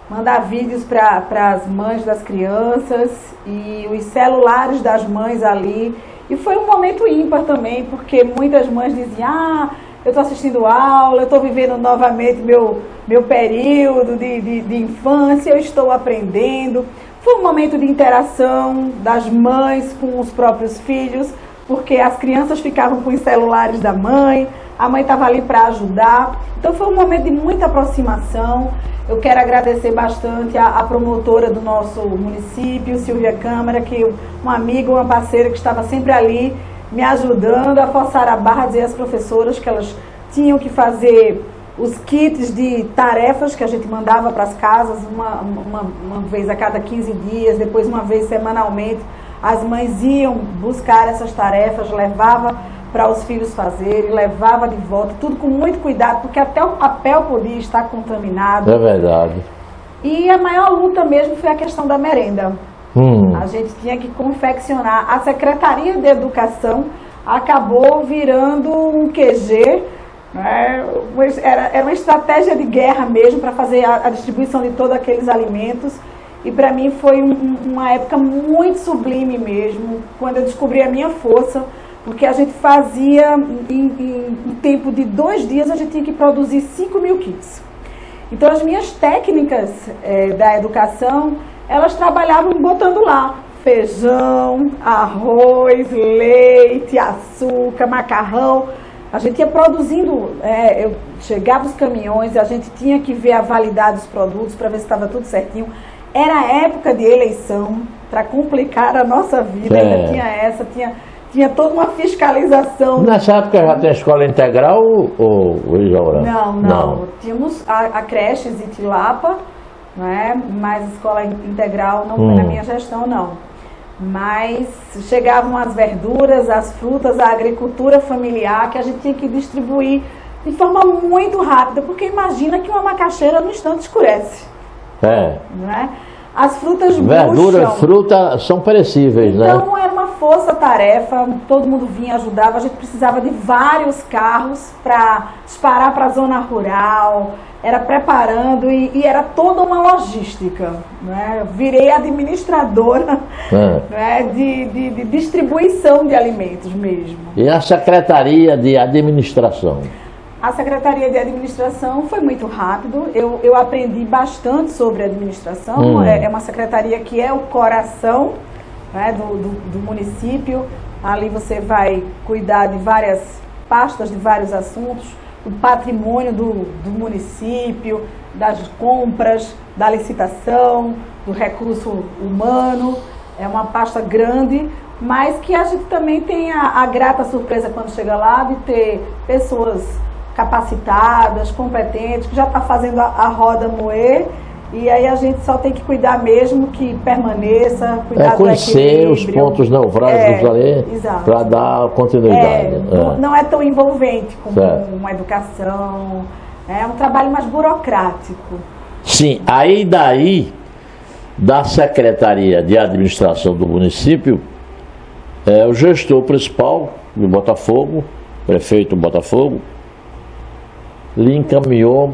mandar vídeos para as mães das crianças e os celulares das mães ali. E foi um momento ímpar também, porque muitas mães diziam, eu estou assistindo aula, eu estou vivendo novamente meu período de infância, eu estou aprendendo. Foi um momento de interação das mães com os próprios filhos, porque as crianças ficavam com os celulares da mãe, a mãe estava ali para ajudar. Então foi um momento de muita aproximação. Eu quero agradecer bastante a promotora do nosso município, Silvia Câmara, que uma amiga, uma parceira que estava sempre ali me ajudando a forçar a barra, dizer às professoras que elas tinham que fazer os kits de tarefas que a gente mandava para as casas, uma vez a cada 15 dias, depois uma vez semanalmente. As mães iam buscar essas tarefas, levava para os filhos fazerem, levava de volta, tudo com muito cuidado, porque até o papel podia estar contaminado. É verdade. E a maior luta mesmo foi a questão da merenda. A gente tinha que confeccionar. A Secretaria de Educação acabou virando um QG, né? Era uma estratégia de guerra mesmo para fazer a distribuição de todos aqueles alimentos. E para mim foi uma época muito sublime mesmo, quando eu descobri a minha força, porque a gente fazia, em tempo de 2 dias, a gente tinha que produzir 5.000 kits. Então as minhas técnicas da educação, elas trabalhavam botando lá feijão, arroz, leite, açúcar, macarrão. A gente ia produzindo, chegava os caminhões, a gente tinha que ver a validade dos produtos para ver se estava tudo certinho. Era época de eleição, para complicar a nossa vida, ainda tinha toda uma fiscalização. Nessa época já tem escola integral ou Isaura? Não. Tínhamos a creche Zitilapa, né? Mas a escola integral não foi na minha gestão, não. Mas chegavam as verduras, as frutas, a agricultura familiar, que a gente tinha que distribuir de forma muito rápida, porque imagina que uma macaxeira no instante escurece. Né? As frutas verdura, fruta são perecíveis, né? Então era uma força-tarefa, todo mundo vinha, ajudava, a gente precisava de vários carros para disparar para a zona rural, era preparando e era toda uma logística, né? Virei administradora né? de distribuição de alimentos mesmo. E a Secretaria de Administração? A Secretaria de Administração foi muito rápido, eu aprendi bastante sobre administração, é uma secretaria que é o coração, né, do município. Ali você vai cuidar de várias pastas, de vários assuntos, do patrimônio do município, das compras, da licitação, do recurso humano. É uma pasta grande, mas que a gente também tem a grata surpresa quando chega lá de ter pessoas capacitadas, competentes, que já está fazendo a roda moer E aí a gente só tem que cuidar mesmo que permaneça, cuidar conhecer os pontos nevrálgicos ali para dar continuidade. Não é tão envolvente como uma educação, é um trabalho mais burocrático. Sim, aí daí, da Secretaria de Administração do município, o gestor principal de Botafogo, prefeito Botafogo, lhe encaminhou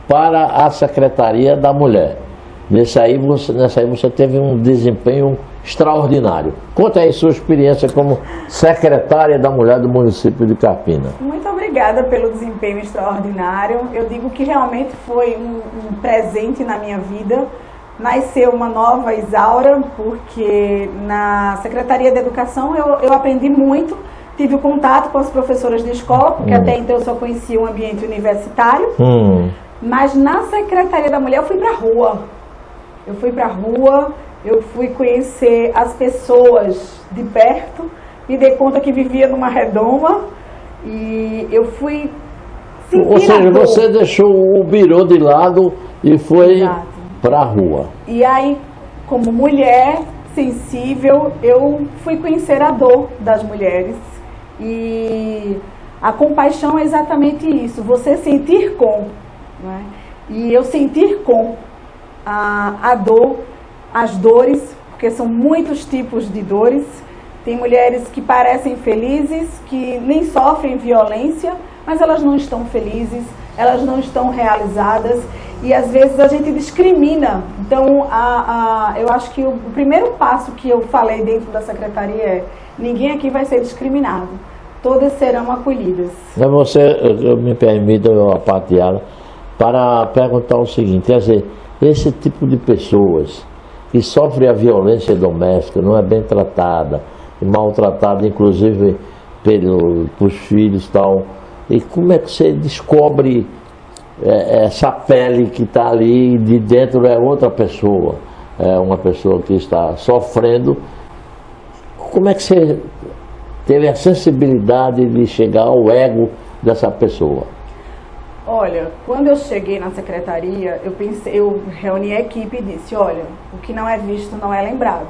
para a Secretaria da Mulher. Nessa aí você teve um desempenho extraordinário. Conta aí sua experiência como secretária da Mulher do município de Carpina. Muito obrigada pelo desempenho extraordinário. Eu digo que realmente foi um presente na minha vida. Nasceu uma nova Isaura, porque na Secretaria de Educação eu aprendi muito. Tive contato com as professoras de escola, porque até então eu só conhecia o ambiente universitário. Mas na Secretaria da Mulher eu fui para a rua. Eu fui conhecer as pessoas de perto, me dei conta que vivia numa redoma e eu fui sentir. Ou seja, você deixou o birô de lado e foi para a rua. E aí, como mulher sensível, eu fui conhecer a dor das mulheres. E a compaixão é exatamente isso, você sentir com. Né? E eu sentir com a dor, as dores, porque são muitos tipos de dores. Tem mulheres que parecem felizes, que nem sofrem violência, mas elas não estão felizes, elas não estão realizadas e às vezes a gente discrimina. Então, eu acho que o primeiro passo que eu falei dentro da secretaria é: ninguém aqui vai ser discriminado, todas serão acolhidas. Mas me permita a parte dela para perguntar o seguinte, quer dizer, esse tipo de pessoas que sofrem a violência doméstica, não é bem tratada, maltratada inclusive pelos filhos e tal, e como é que você descobre essa pele que está ali de dentro é outra pessoa, é uma pessoa que está sofrendo? Como é que você teve a sensibilidade de chegar ao ego dessa pessoa? Olha, quando eu cheguei na secretaria, eu reuni a equipe e disse: olha, o que não é visto não é lembrado.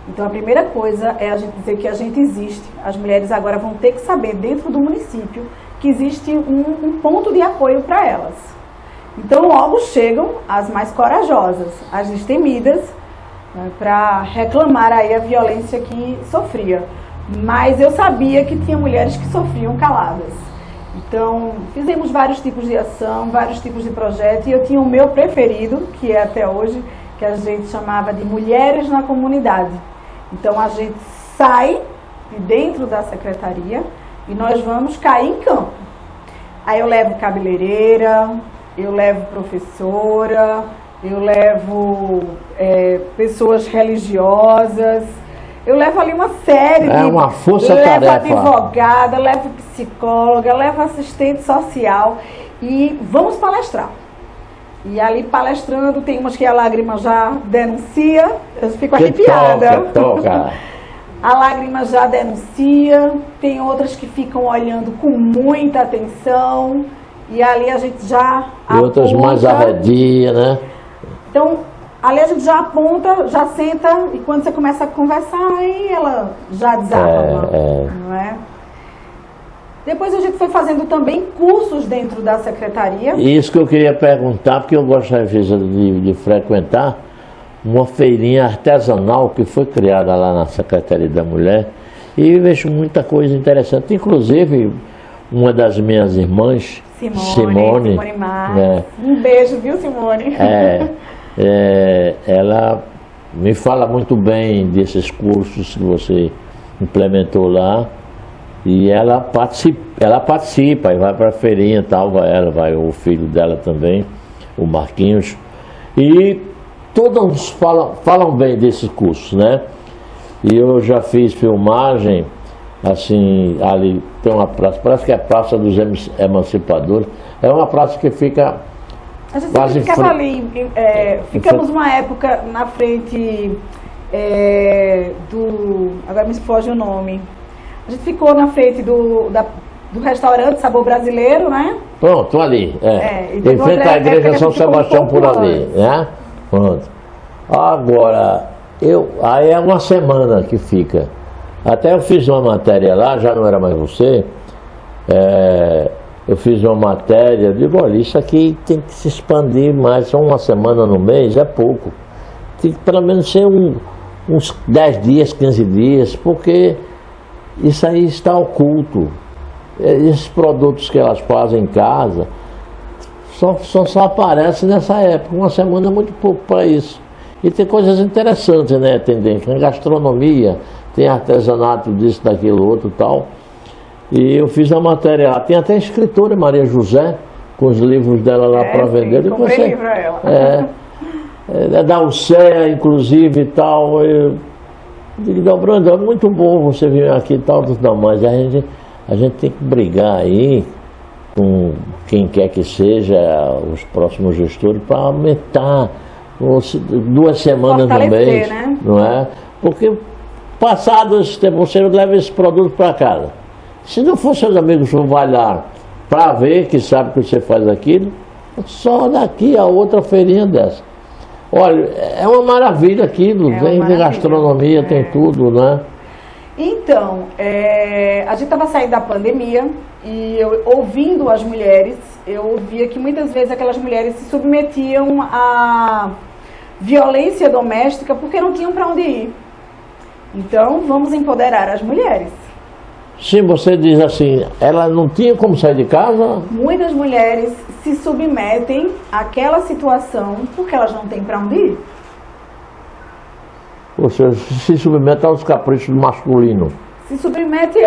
Então a primeira coisa é a gente dizer que a gente existe. As mulheres agora vão ter que saber dentro do município que existe um ponto de apoio para elas. Então logo chegam as mais corajosas, as destemidas, né, para reclamar aí a violência que sofria. Mas eu sabia que tinha mulheres que sofriam caladas. Então, fizemos vários tipos de ação, vários tipos de projetos, e eu tinha o meu preferido, que é até hoje, que a gente chamava de Mulheres na Comunidade. Então, a gente sai de dentro da secretaria e nós vamos cair em campo. Aí eu levo cabeleireira, eu levo professora, eu levo pessoas religiosas. Eu levo ali uma série de... uma força-tarefa. Levo advogada, levo psicóloga, levo assistente social e vamos palestrar. E ali palestrando, tem umas que a lágrima já denuncia, eu fico arrepiada. Toca. A lágrima já denuncia, tem outras que ficam olhando com muita atenção e ali a gente já e outras mais arredia, né? Então... ali a gente já aponta, já senta, e quando você começa a conversar, aí ela já desarma, não é? Depois a gente foi fazendo também cursos dentro da secretaria. Isso que eu queria perguntar, porque eu gosto às vezes de frequentar uma feirinha artesanal que foi criada lá na Secretaria da Mulher, e vejo muita coisa interessante, inclusive uma das minhas irmãs, Simone Marques. Um beijo, viu, Simone? Ela me fala muito bem desses cursos que você implementou lá, e ela participa e vai para a feirinha e tal, vai o filho dela também, o Marquinhos, e todos falam bem desses cursos, né? E eu já fiz filmagem, assim, ali tem uma praça, parece que é a Praça dos Emancipadores, é uma praça que fica... A gente sempre ficava ali, ficamos uma época na frente agora me foge o nome, a gente ficou na frente do restaurante Sabor Brasileiro, né? Pronto, ali, em frente à igreja São Sebastião por ali, né? Pronto. Agora, aí é uma semana que fica. Até eu fiz uma matéria lá, já não era mais você, eu fiz uma matéria, digo, olha, isso aqui tem que se expandir mais, só uma semana no mês é pouco. Tem que pelo menos ser uns 10 dias, 15 dias, porque isso aí está oculto. Esses produtos que elas fazem em casa só aparecem nessa época. Uma semana é muito pouco para isso. E tem coisas interessantes, né? Tem gastronomia, tem artesanato disso, daquilo, outro e tal. E eu fiz a matéria lá. Tem até a escritora Maria José, com os livros dela lá para vender. Comprei livro para ela. É da UCEA, inclusive, e tal. Eu digo, Delbrando, é muito bom você vir aqui e tal, não, mas a gente tem que brigar aí com quem quer que seja os próximos gestores para aumentar 2 semanas no mês, né? Não é? Porque passado esse tempo, você leva esse produto para casa. Se não for seus amigos que vai lá para ver, que sabe que você faz aquilo, só daqui a outra feirinha dessa. Olha, é uma maravilha aquilo, tem gastronomia, tem tudo, né? Então, a gente estava saindo da pandemia e eu, ouvindo as mulheres, eu ouvia que muitas vezes aquelas mulheres se submetiam à violência doméstica porque não tinham para onde ir. Então, vamos empoderar as mulheres. Sim, você diz assim, ela não tinha como sair de casa? Muitas mulheres se submetem àquela situação porque elas não têm para onde ir. Você se submete aos caprichos masculinos. Se submete,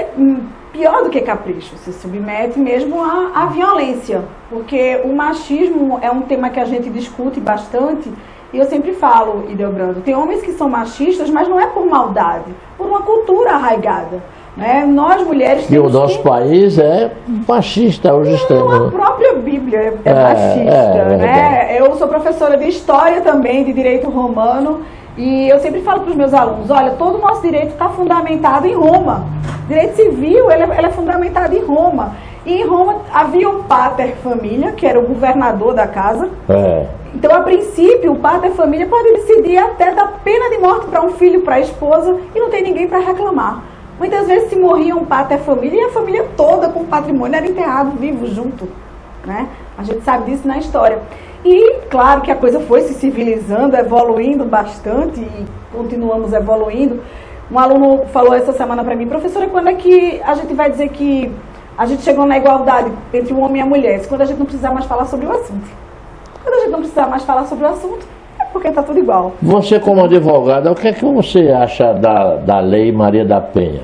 pior do que capricho, se submete mesmo à violência. Porque o machismo é um tema que a gente discute bastante. E eu sempre falo, Delbrando, tem homens que são machistas, mas não é por maldade, por uma cultura arraigada. Né? Nós mulheres temos. E o nosso país é machista hoje extremo. A própria Bíblia é machista. Né? Eu sou professora de História também, de Direito Romano, e eu sempre falo para os meus alunos, olha, todo o nosso direito está fundamentado em Roma. Direito civil, ele é fundamentado em Roma. E em Roma havia o pater família, que era o governador da casa. Então, a princípio, o pater família pode decidir até dar pena de morte para um filho, para a esposa, e não tem ninguém para reclamar. Muitas vezes se morria um pater família e a família toda com o patrimônio era enterrado vivo junto. Né? A gente sabe disso na história. E claro que a coisa foi se civilizando, evoluindo bastante e continuamos evoluindo. Um aluno falou essa semana para mim, professora, quando é que a gente vai dizer que a gente chegou na igualdade entre o homem e a mulher? Quando a gente não precisar mais falar sobre o assunto. Quando a gente não precisar mais falar sobre o assunto, é porque está tudo igual. Você como advogada, o que é que você acha da Lei Maria da Penha?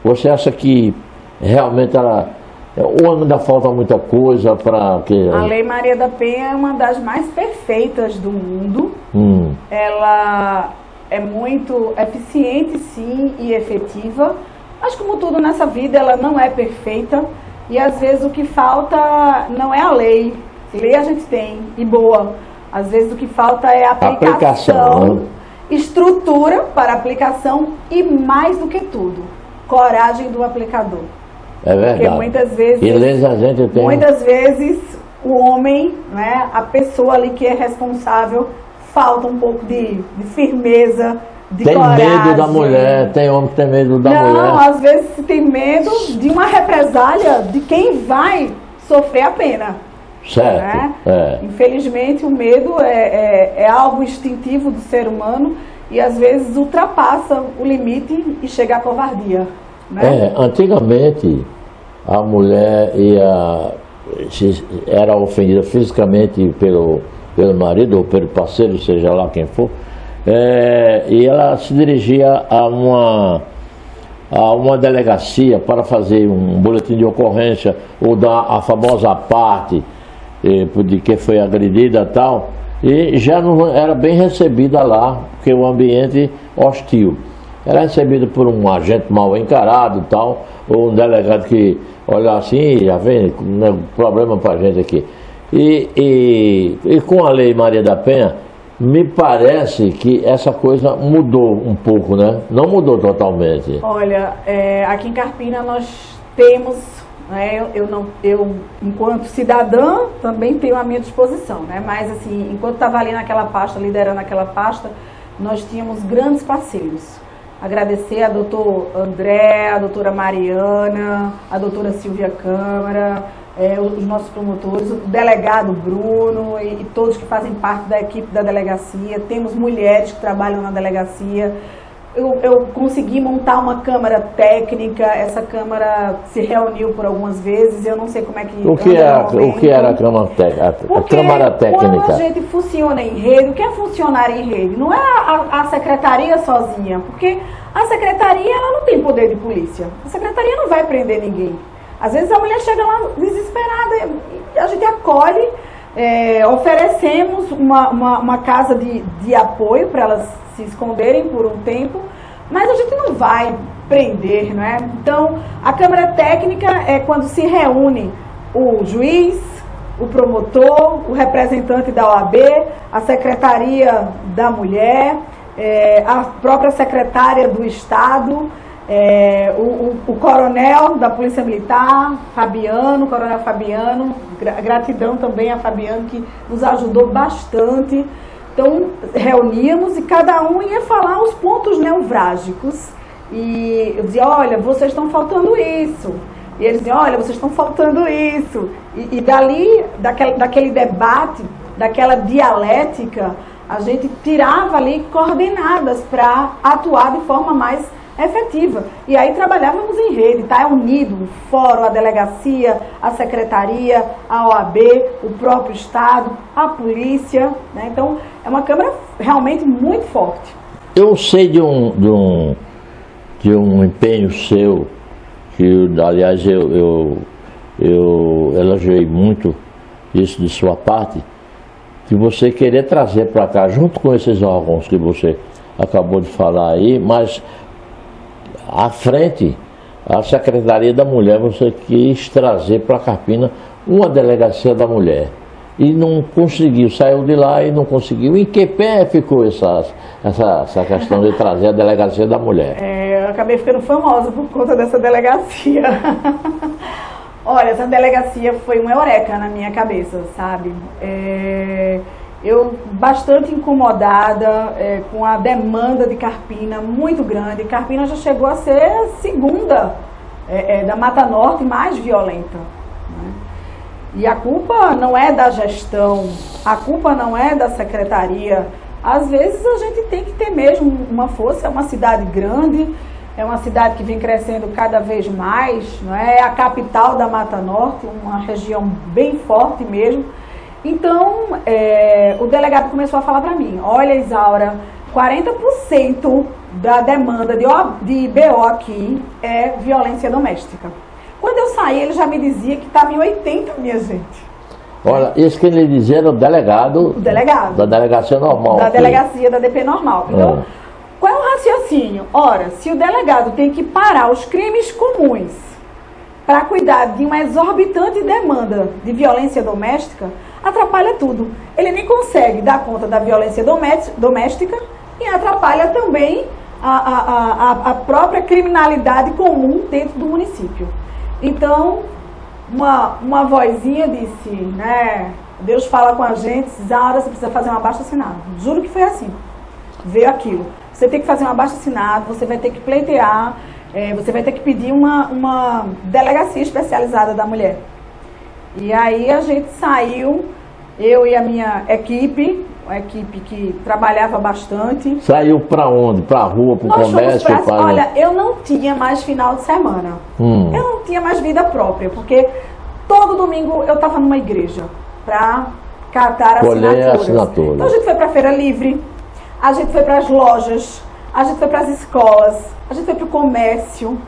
Você acha que realmente ela... ou ainda falta muita coisa para que... A Lei Maria da Penha é uma das mais perfeitas do mundo. Ela é muito eficiente, sim, e efetiva. Mas como tudo nessa vida, ela não é perfeita. E às vezes o que falta não é a lei. Lei a gente tem, e boa. Às vezes o que falta é a aplicação, estrutura para aplicação e mais do que tudo, coragem do aplicador. É verdade. Porque muitas vezes, a gente tem... muitas vezes o homem, né, a pessoa ali que é responsável, falta um pouco de firmeza, de coragem. Tem medo da mulher, tem homem que tem medo da mulher. Não, às vezes tem medo de uma represália de quem vai sofrer a pena. Certo. Né? Infelizmente o medo é algo instintivo do ser humano e às vezes ultrapassa o limite e chega à covardia. Né? Antigamente a mulher era ofendida fisicamente pelo marido ou pelo parceiro, seja lá quem for, e ela se dirigia a uma delegacia para fazer um boletim de ocorrência ou dar a famosa parte de que foi agredida e tal, e já não era bem recebida lá, porque o ambiente hostil. Era recebida por um agente mal encarado e tal, ou um delegado que olha assim, já vem, problema para a gente aqui. E com a Lei Maria da Penha, me parece que essa coisa mudou um pouco, né? Não mudou totalmente. Olha, aqui em Carpina nós temos né? Eu, enquanto cidadã, também tenho a minha disposição, né? Mas, assim, enquanto estava ali naquela pasta, liderando aquela pasta, nós tínhamos grandes parceiros. Agradecer a doutor André, a doutora Mariana, a doutora Silvia Câmara, os nossos promotores, o delegado Bruno e todos que fazem parte da equipe da delegacia. Temos mulheres que trabalham na delegacia. Eu consegui montar uma câmara técnica, essa câmara se reuniu por algumas vezes, eu não sei como é que... O que era a câmara técnica? Quando a gente funciona em rede, o que é funcionar em rede? Não é a secretaria sozinha, porque a secretaria ela não tem poder de polícia. A secretaria não vai prender ninguém. Às vezes a mulher chega lá desesperada, a gente acolhe, oferecemos uma casa de apoio para elas se esconderem por um tempo, mas a gente não vai prender, não é? Então, a Câmara Técnica é quando se reúne o juiz, o promotor, o representante da OAB, a Secretaria da Mulher, a própria secretária do Estado, o coronel da Polícia Militar, Fabiano, coronel Fabiano, gratidão também a Fabiano, que nos ajudou bastante. Então, reuníamos e cada um ia falar os pontos nevrálgicos. E eu dizia, olha, vocês estão faltando isso. E eles diziam, olha, vocês estão faltando isso. E dali, daquele debate, daquela dialética, a gente tirava ali coordenadas para atuar de forma mais efetiva. E aí trabalhávamos em rede, tá? Unido, o fórum, a delegacia, a secretaria, a OAB, o próprio Estado, a polícia, né? Então, é uma Câmara realmente muito forte. Eu sei de um empenho seu, que aliás eu elogiei muito isso de sua parte, que você querer trazer para cá, junto com esses órgãos que você acabou de falar aí, mas à frente, a Secretaria da Mulher, você quis trazer para Carpina uma delegacia da mulher. E não conseguiu, saiu de lá e não conseguiu. Em que pé ficou essa questão de trazer a delegacia da mulher? Eu acabei ficando famosa por conta dessa delegacia. Olha, essa delegacia foi uma eureka na minha cabeça, sabe? Eu bastante incomodada com a demanda de Carpina, muito grande. Carpina já chegou a ser a segunda da Mata Norte mais violenta, né? E a culpa não é da gestão, a culpa não é da secretaria. Às vezes a gente tem que ter mesmo uma força, é uma cidade grande, é uma cidade que vem crescendo cada vez mais, não é? É a capital da Mata Norte, uma região bem forte mesmo. Então, o delegado começou a falar para mim, olha, Isaura, 40% da demanda de BO aqui é violência doméstica. Quando eu saí, ele já me dizia que estava em 80, minha gente. Olha, isso que ele dizia era o delegado da delegacia normal. Da delegacia da DP normal. Então, qual é o raciocínio? Ora, se o delegado tem que parar os crimes comuns para cuidar de uma exorbitante demanda de violência doméstica, atrapalha tudo. Ele nem consegue dar conta da violência doméstica e atrapalha também a própria criminalidade comum dentro do município. Então, uma vozinha disse, né, Deus fala com a gente, Isaura, você precisa fazer um abaixo-assinado. Juro que foi assim. Veio aquilo. Você tem que fazer um abaixo-assinado, você vai ter que pleitear, você vai ter que pedir uma delegacia especializada da mulher. E aí a gente saiu, eu e a minha equipe, uma equipe que trabalhava bastante. Saiu para onde? Para a rua, para o comércio? Olha, eu não tinha mais final de semana. Eu não tinha mais vida própria, porque todo domingo eu estava numa igreja para catar assinaturas. Então a gente foi para a Feira Livre, a gente foi para as lojas, a gente foi para as escolas, a gente foi para o comércio,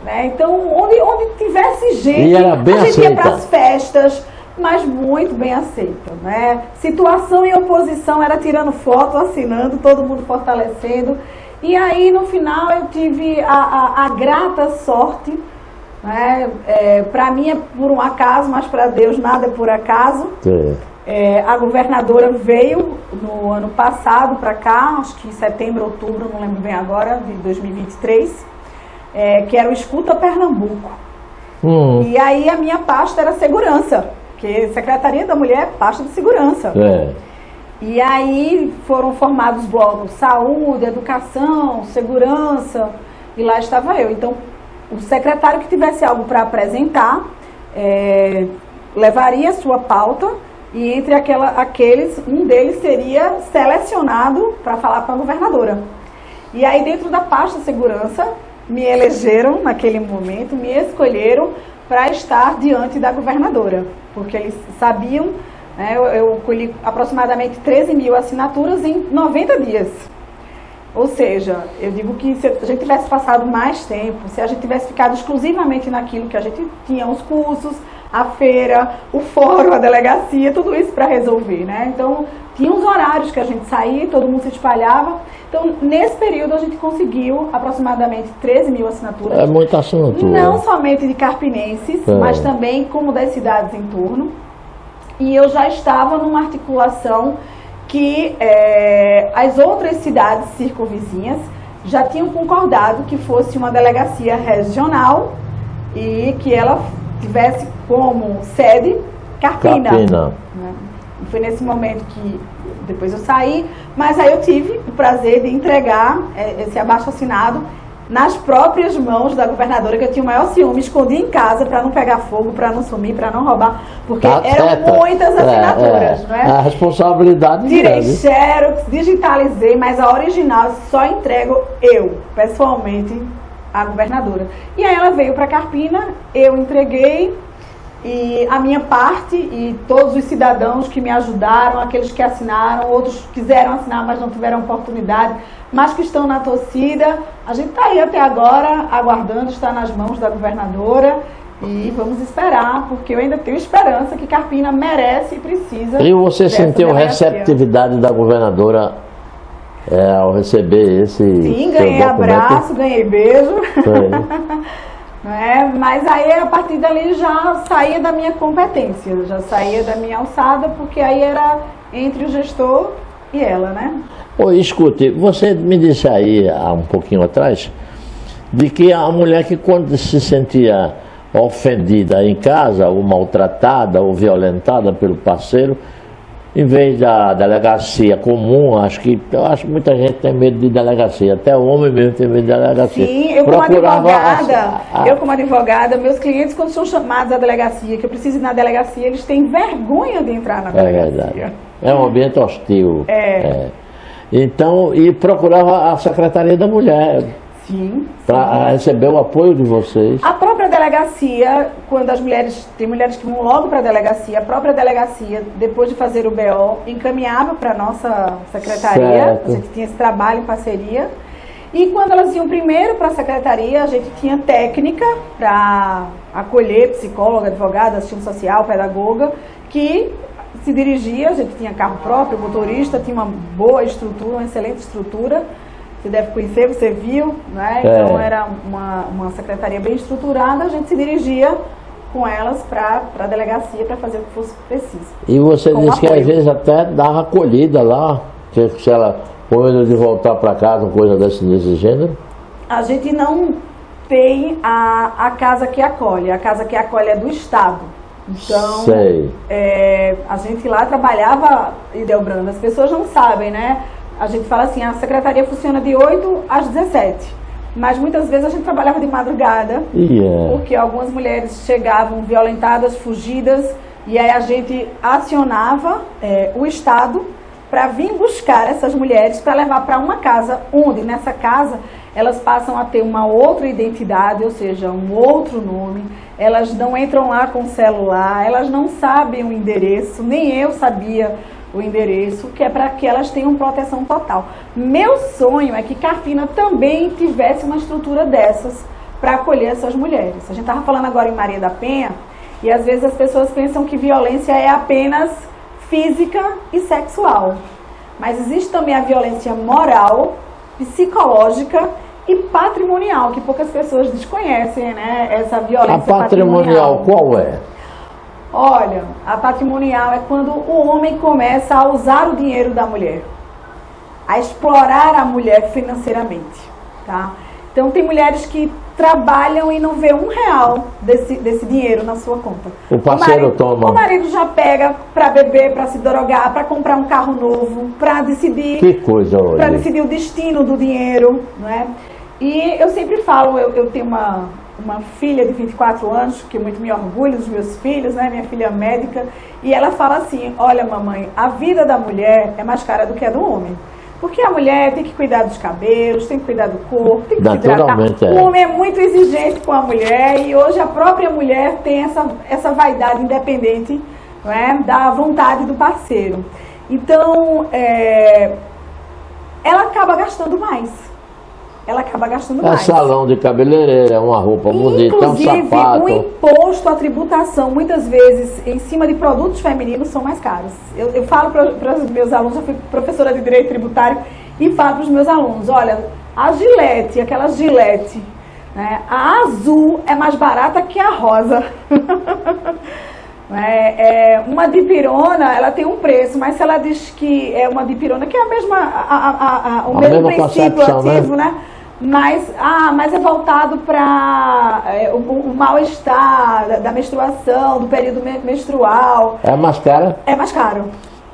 né? Então onde tivesse gente, a gente ia para as festas, mas muito bem aceita, né? Situação e oposição era tirando foto, assinando, todo mundo fortalecendo. E aí no final eu tive a grata sorte, né? Para mim é por um acaso, mas para Deus nada é por acaso. A governadora veio no ano passado para cá, acho que em setembro, outubro, não lembro bem agora, de 2023, que era o Escuta Pernambuco. E aí a minha pasta era segurança, porque Secretaria da Mulher é pasta de segurança. E aí foram formados blocos saúde, educação, segurança, e lá estava eu. Então, o secretário que tivesse algo para apresentar, levaria a sua pauta, e entre aqueles, um deles seria selecionado para falar com a governadora. E aí, dentro da pasta segurança, me elegeram naquele momento, me escolheram para estar diante da governadora, porque eles sabiam, né, eu colhi aproximadamente 13 mil assinaturas em 90 dias. Ou seja, eu digo que se a gente tivesse passado mais tempo, se a gente tivesse ficado exclusivamente naquilo que a gente tinha, os cursos, a feira, o fórum, a delegacia, tudo isso para resolver, né? Então, tinha uns horários que a gente saía, todo mundo se espalhava. Então, nesse período, a gente conseguiu aproximadamente 13 mil assinaturas. É muita assinatura. Não somente de carpinenses, mas também como das cidades em torno. E eu já estava numa articulação que as outras cidades circunvizinhas já tinham concordado que fosse uma delegacia regional e que ela tivesse como sede Carpina. Né? E foi nesse momento que depois eu saí, mas aí eu tive o prazer de entregar esse abaixo-assinado nas próprias mãos da governadora, que eu tinha o maior ciúme, escondi em casa para não pegar fogo, para não sumir, para não roubar, porque eram muitas assinaturas, não é? A responsabilidade tirei xerox, digitalizei, mas a original só entrego eu, pessoalmente, à governadora. E aí ela veio para Carpina, eu entreguei, e a minha parte, e todos os cidadãos que me ajudaram, aqueles que assinaram, outros quiseram assinar, mas não tiveram oportunidade, mas que estão na torcida, a gente está aí até agora, aguardando, está nas mãos da governadora, e vamos esperar, porque eu ainda tenho esperança que Carpina merece e precisa. E você sentiu receptividade da governadora ao receber esse Sim, ganhei abraço, ganhei beijo. Mas aí a partir dali já saía da minha competência, já saía da minha alçada, porque aí era entre o gestor e ela, né? Escute, você me disse aí há um pouquinho atrás de que a mulher que quando se sentia ofendida em casa, ou maltratada, ou violentada pelo parceiro, em vez da delegacia comum, acho que muita gente tem medo de delegacia, até o homem mesmo tem medo de delegacia. Sim, eu como advogada, meus clientes quando são chamados à delegacia, que eu preciso ir na delegacia, eles têm vergonha de entrar na delegacia. Verdade. É um ambiente hostil. Então, e procurava a Secretaria da Mulher. Sim. Para receber o apoio de vocês. A própria delegacia, quando as mulheres, tem mulheres que vão logo para a delegacia, a própria delegacia, depois de fazer o BO, encaminhava para a nossa secretaria. Certo. A gente tinha esse trabalho em parceria. E quando elas iam primeiro para a secretaria, a gente tinha técnica para acolher psicóloga, advogada, assistente social, pedagoga, que se dirigia, a gente tinha carro próprio, motorista, tinha uma boa estrutura, uma excelente estrutura. Você deve conhecer, você viu, né? Então era uma secretaria bem estruturada, a gente se dirigia com elas para a delegacia para fazer o que fosse preciso. E você disse que às vezes até dava acolhida lá, se ela com medo de voltar para casa, coisa desse gênero? A gente não tem a casa que acolhe, a casa que acolhe é do Estado. Então, a gente lá trabalhava, Ideobrando, as pessoas não sabem, né? A gente fala assim, a secretaria funciona de 8 às 17, mas muitas vezes a gente trabalhava de madrugada, porque algumas mulheres chegavam violentadas, fugidas, e aí a gente acionava o Estado para vir buscar essas mulheres, para levar para uma casa, onde nessa casa elas passam a ter uma outra identidade, ou seja, um outro nome, elas não entram lá com celular, elas não sabem o endereço, nem eu sabia o endereço, que é para que elas tenham proteção total. Meu sonho é que Carpina também tivesse uma estrutura dessas para acolher essas mulheres. A gente estava falando agora em Maria da Penha, e às vezes as pessoas pensam que violência é apenas física e sexual. Mas existe também a violência moral, psicológica e patrimonial, que poucas pessoas desconhecem, né? Essa violência patrimonial. Qual é? Olha, a patrimonial é quando o homem começa a usar o dinheiro da mulher, a explorar a mulher financeiramente, tá? Então tem mulheres que trabalham e não vê R$1 desse dinheiro na sua conta. O parceiro toma. O marido já pega para beber, para se drogar, para comprar um carro novo, para decidir. Que coisa, olha. Para decidir o destino do dinheiro, não é? E eu sempre falo, eu tenho uma filha de 24 anos, que muito me orgulho dos meus filhos, né? Minha filha é médica, e ela fala assim: olha, mamãe, a vida da mulher é mais cara do que a do homem. Porque a mulher tem que cuidar dos cabelos, tem que cuidar do corpo, tem que se hidratar. O homem é muito exigente com a mulher, e hoje a própria mulher tem essa vaidade independente, não é? Da vontade do parceiro. Então, ela acaba gastando mais. É salão de cabeleireiro, é uma roupa bonita, é um sapato. O imposto, a tributação, muitas vezes, em cima de produtos femininos, são mais caros. Eu falo para os meus alunos, eu fui professora de Direito Tributário, e falo para os meus alunos: olha, a Gillette, aquela Gillette, né, a azul é mais barata que a rosa. Uma dipirona, ela tem um preço, mas se ela diz que é uma dipirona, que é o mesmo princípio ativo, né? Mas é voltado para o mal-estar da menstruação, do período menstrual. É mais caro? É mais caro.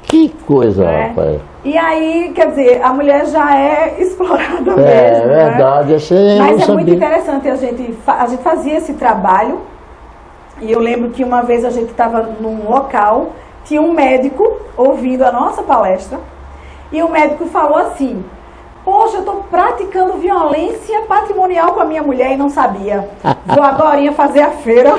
Que coisa, rapaz. E aí, quer dizer, a mulher já é explorada mesmo. É verdade, né? Mas é muito interessante, a gente fazia esse trabalho. E eu lembro que uma vez a gente estava num local, tinha um médico ouvindo a nossa palestra, e o médico falou assim: poxa, eu estou praticando violência patrimonial com a minha mulher e não sabia. Vou agora fazer a feira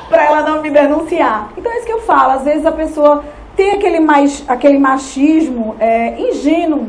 para ela não me denunciar. Então é isso que eu falo, às vezes a pessoa tem aquele machismo ingênuo.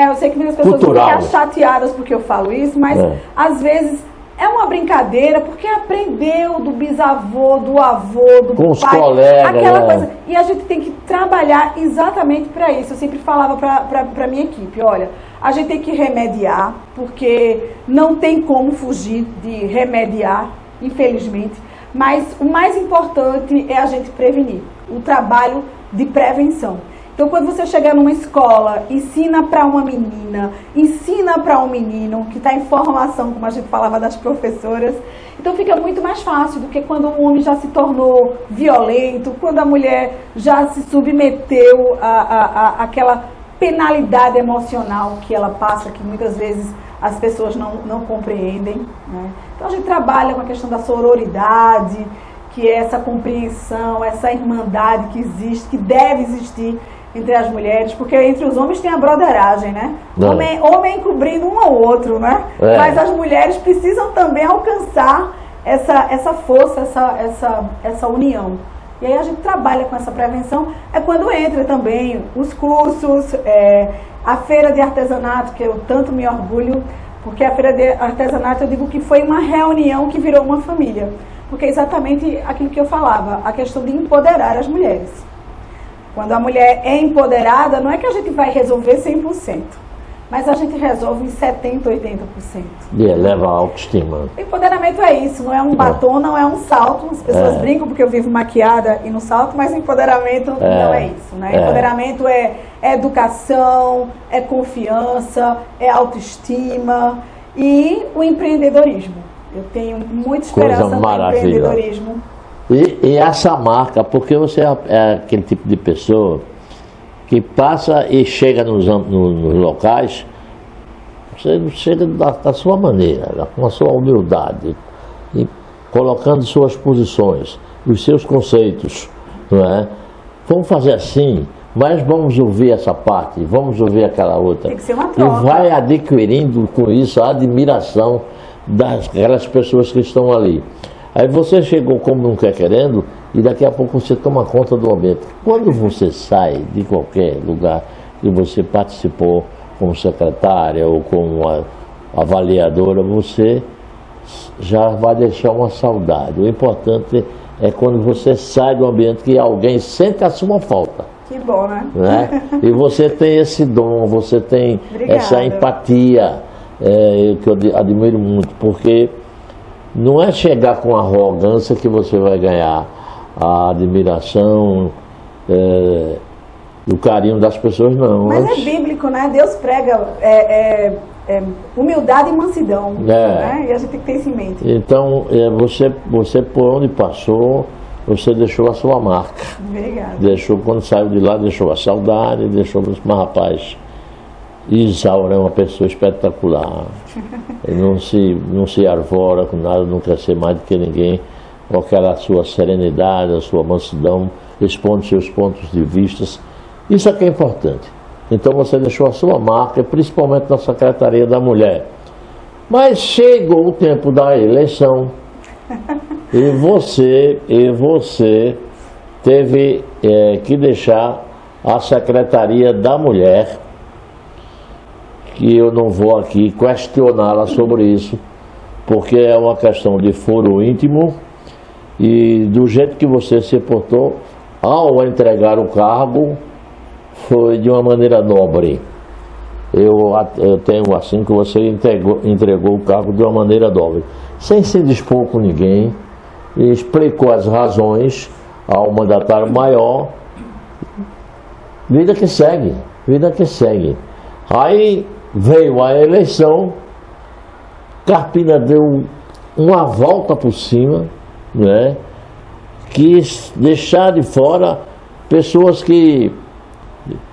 Eu sei que muitas pessoas ficam chateadas porque eu falo isso, mas às vezes é uma brincadeira, porque aprendeu do bisavô, do avô, do com pai, os colegas, aquela coisa. E a gente tem que trabalhar exatamente para isso. Eu sempre falava para a minha equipe: olha, a gente tem que remediar, porque não tem como fugir de remediar, infelizmente. Mas o mais importante é a gente prevenir, o trabalho de prevenção. Então, quando você chegar numa escola, ensina para uma menina, ensina para um menino, que está em formação, como a gente falava das professoras, então fica muito mais fácil do que quando o homem já se tornou violento, quando a mulher já se submeteu àquela penalidade emocional que ela passa, que muitas vezes as pessoas não compreendem, né? Então, a gente trabalha com a questão da sororidade, que é essa compreensão, essa irmandade que existe, que deve existir entre as mulheres, porque entre os homens tem a broderagem, né? Homem encobrindo um ao outro, né? Mas as mulheres precisam também alcançar essa força, essa união. E aí a gente trabalha com essa prevenção. É quando entra também os cursos, a feira de artesanato, que eu tanto me orgulho, porque a feira de artesanato eu digo que foi uma reunião que virou uma família. Porque é exatamente aquilo que eu falava, a questão de empoderar as mulheres. Quando a mulher é empoderada, não é que a gente vai resolver 100%, mas a gente resolve em 70%, 80%. E eleva a autoestima. Empoderamento é isso, não é um batom, não é um salto. As pessoas brincam porque eu vivo maquiada e no salto, mas empoderamento não é isso, né? Empoderamento é educação, é confiança, é autoestima e o empreendedorismo. Eu tenho muita esperança no empreendedorismo. E essa marca, porque você é aquele tipo de pessoa que passa e chega nos locais, você chega da sua maneira, com a sua humildade, e colocando suas posições, os seus conceitos, não é? Vamos fazer assim, mas vamos ouvir essa parte, vamos ouvir aquela outra. Tem que ser uma troca. E vai adquirindo com isso a admiração daquelas pessoas que estão ali. Aí você chegou como não quer querendo e daqui a pouco você toma conta do ambiente. Quando você sai de qualquer lugar que você participou como secretária ou como avaliadora, você já vai deixar uma saudade. O importante é quando você sai do ambiente que alguém sente a sua falta. Que bom, né? E você tem esse dom, você tem essa empatia, que eu admiro muito, porque não é chegar com arrogância que você vai ganhar a admiração e o carinho das pessoas, não. Mas é bíblico, né? Deus prega humildade e mansidão, né? E a gente tem que ter isso em mente. Então, você por onde passou, você deixou a sua marca. Obrigada. Deixou, quando saiu de lá, deixou a saudade, deixou, mas rapaz, Isaura é uma pessoa espetacular. não se arvora com nada, não quer ser mais do que ninguém, com aquela sua serenidade, a sua mansidão, expondo seus pontos de vista. Isso é que é importante. Então você deixou a sua marca, principalmente na Secretaria da Mulher. Mas chegou o tempo da eleição e você teve que deixar a Secretaria da Mulher, que eu não vou aqui questioná-la sobre isso, porque é uma questão de foro íntimo e do jeito que você se portou ao entregar o cargo, foi de uma maneira nobre. Eu tenho assim que você entregou o cargo de uma maneira nobre, sem se dispor com ninguém, e explicou as razões ao mandatário maior. Vida que segue, vida que segue. Aí veio a eleição, Carpina deu uma volta por cima, né? Quis deixar de fora pessoas que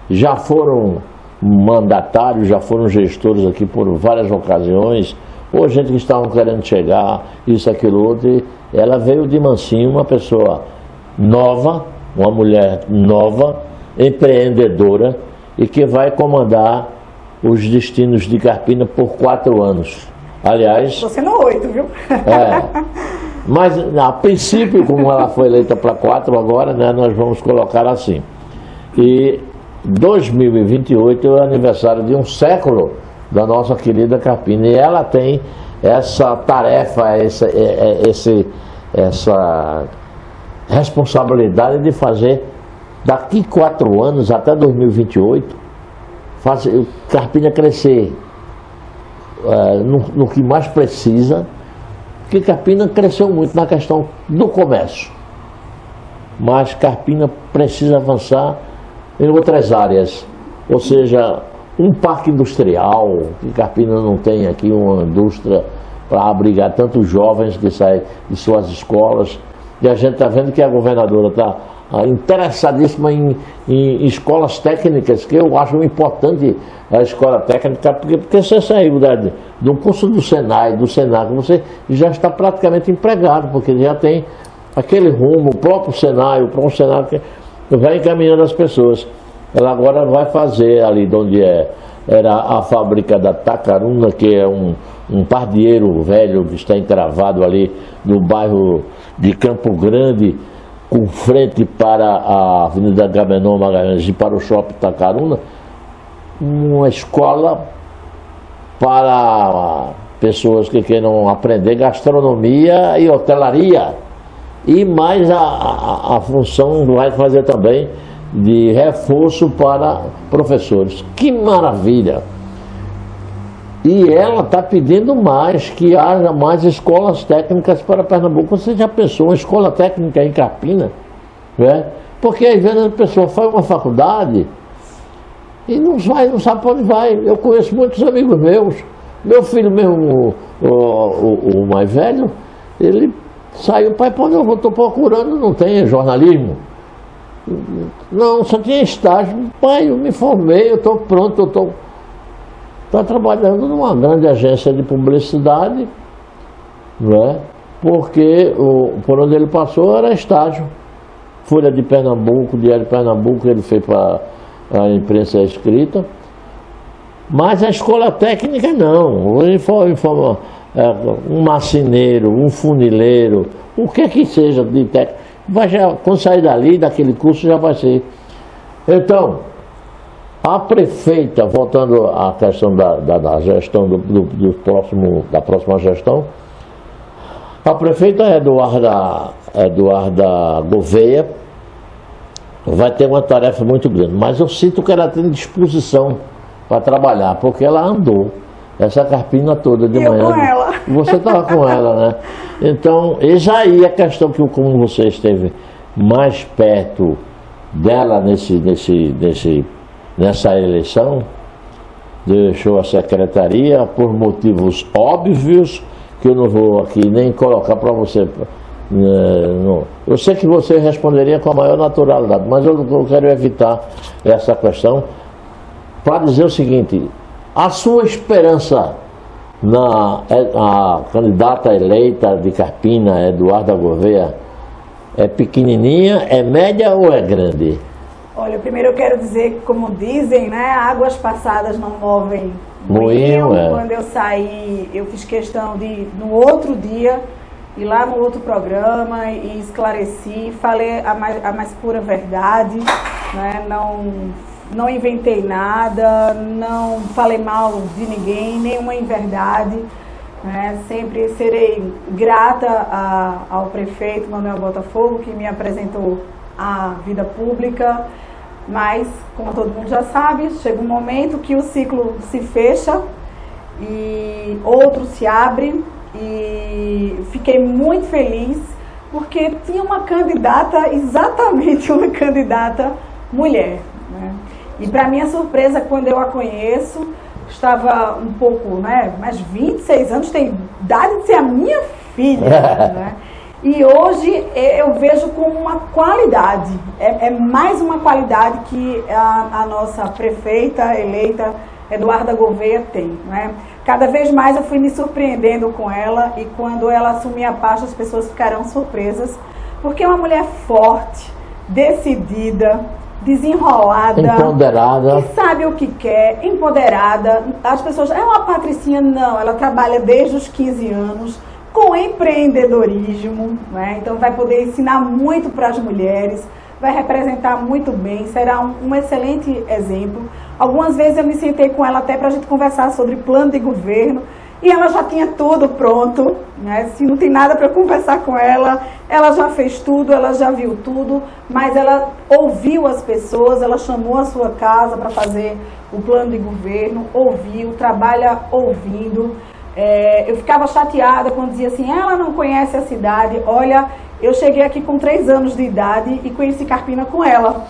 já foram mandatários, já foram gestores aqui por várias ocasiões, ou gente que estavam querendo chegar, isso, aquilo, outro, e ela veio de mansinho, uma pessoa nova, uma mulher nova, empreendedora, e que vai comandar os destinos de Carpina por 4 anos. Aliás... Estou sendo 8, viu? Mas, a princípio, como ela foi eleita para 4 agora, né, nós vamos colocar assim. E 2028 é o aniversário de 1 século da nossa querida Carpina. E ela tem essa tarefa, essa responsabilidade de fazer, daqui 4 anos, até 2028, fazer Carpina crescer no que mais precisa, porque Carpina cresceu muito na questão do comércio. Mas Carpina precisa avançar em outras áreas, ou seja, um parque industrial, que Carpina não tem aqui uma indústria para abrigar tantos jovens que saem de suas escolas, e a gente está vendo que a governadora está interessadíssima em escolas técnicas, que eu acho importante a escola técnica, porque você saiu do curso do Senai, do Senac, você já está praticamente empregado, porque já tem aquele rumo, o próprio Senai que vai encaminhando as pessoas. Ela agora vai fazer ali de onde era a fábrica da Tacaruna, que é um pardieiro velho que está encravado ali no bairro de Campo Grande, com frente para a Avenida Agamenon Magalhães e para o Shopping Tacaruna, uma escola para pessoas que queiram aprender gastronomia e hotelaria. E mais a função vai fazer também de reforço para professores. Que maravilha! E ela está pedindo mais, que haja mais escolas técnicas para Pernambuco. Você já pensou uma escola técnica em Carpina? Né? Porque às vezes a pessoa faz uma faculdade e não sabe para onde vai. Eu conheço muitos amigos meus. Meu filho mesmo, o mais velho, ele saiu, pai, para onde eu estou procurando, não tem jornalismo. Não, só tinha estágio. Pai, eu me formei, eu estou pronto, estou trabalhando numa grande agência de publicidade, não é? Porque por onde ele passou era estágio. Folha de Pernambuco, Diário de Pernambuco, ele fez para a imprensa escrita. Mas a escola técnica não. Hoje informa um marceneiro, um funileiro, o que seja de técnico. Quando sair dali, daquele curso, já vai ser. Então, a prefeita, voltando à questão da gestão da próxima gestão, a prefeita Eduarda Gouveia vai ter uma tarefa muito grande, mas eu sinto que ela tem disposição para trabalhar, porque ela andou essa Carpina toda de manhã. Com ela. Você estava com ela, né? Então, eis aí a questão que, como você esteve mais perto dela nessa eleição, deixou a secretaria por motivos óbvios, que eu não vou aqui nem colocar para você. Eu sei que você responderia com a maior naturalidade, mas eu quero evitar essa questão para dizer o seguinte: a sua esperança a candidata eleita de Carpina, Eduarda Gouveia, é pequenininha, é média ou é grande? Olha, primeiro eu quero dizer que, como dizem, né, águas passadas não movem moinho. Quando eu saí, eu fiz questão de, no outro dia, ir lá no outro programa e esclareci, falei a mais pura verdade, né, não inventei nada, não falei mal de ninguém, nenhuma inverdade. Sempre serei grata ao prefeito Manuel Botafogo, que me apresentou a vida pública, mas, como todo mundo já sabe, chega um momento que o ciclo se fecha e outro se abre, e fiquei muito feliz porque tinha uma candidata, exatamente uma candidata mulher, né? E para minha surpresa, quando eu a conheço, estava um pouco, mais 26 anos, tem idade de ser a minha filha, né? E hoje eu vejo como uma qualidade, é mais uma qualidade que a nossa prefeita eleita, Eduarda Gouveia, tem, né? Cada vez mais eu fui me surpreendendo com ela, e quando ela assumir a pasta as pessoas ficarão surpresas, porque é uma mulher forte, decidida, desenrolada, empoderada, que sabe o que quer, empoderada. As pessoas, é uma patricinha? Não, ela trabalha desde os 15 anos com empreendedorismo, né? Então vai poder ensinar muito para as mulheres, vai representar muito bem, será um excelente exemplo. Algumas vezes eu me sentei com ela até para a gente conversar sobre plano de governo, e ela já tinha tudo pronto, né? Se não tem nada para conversar com ela, ela já fez tudo, ela já viu tudo, mas ela ouviu as pessoas, ela chamou a sua casa para fazer o plano de governo, ouviu, trabalha ouvindo. Eu ficava chateada quando dizia assim, ela não conhece a cidade. Olha, eu cheguei aqui com 3 anos de idade e conheci Carpina com ela.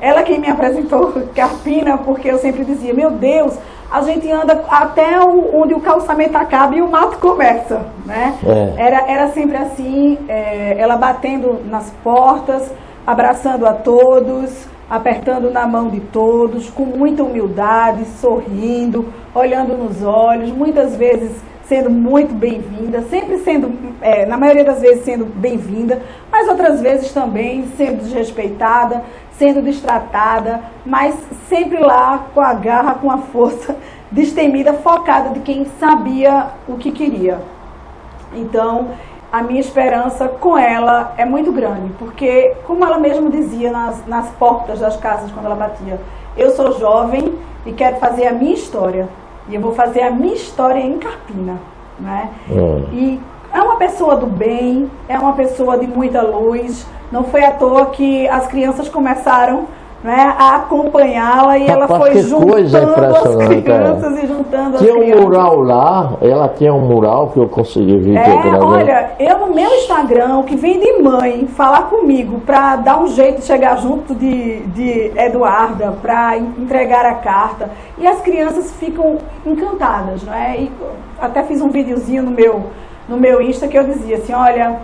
Ela quem me apresentou Carpina, porque eu sempre dizia, meu Deus, a gente anda até onde o calçamento acaba e o mato começa, né? Era sempre assim, ela batendo nas portas, abraçando a todos, apertando na mão de todos, com muita humildade, sorrindo, olhando nos olhos, muitas vezes sendo muito bem-vinda, sempre sendo, na maioria das vezes sendo bem-vinda, mas outras vezes também sendo desrespeitada, sendo destratada, mas sempre lá com a garra, com a força destemida, focada de quem sabia o que queria. Então, a minha esperança com ela é muito grande, porque, como ela mesma dizia nas portas das casas quando ela batia, eu sou jovem e quero fazer a minha história, e eu vou fazer a minha história em Carpina, né? E é uma pessoa do bem, é uma pessoa de muita luz. Não foi à toa que as crianças começaram, né, a acompanhá-la, e ela foi juntando as crianças e juntando as crianças. Tinha um mural lá, ela tinha um mural que eu consegui ver. Olha, eu no meu Instagram, o que vem de mãe falar comigo para dar um jeito de chegar junto de Eduarda, para entregar a carta, e as crianças ficam encantadas, né? E até fiz um videozinho no meu Insta que eu dizia assim, olha,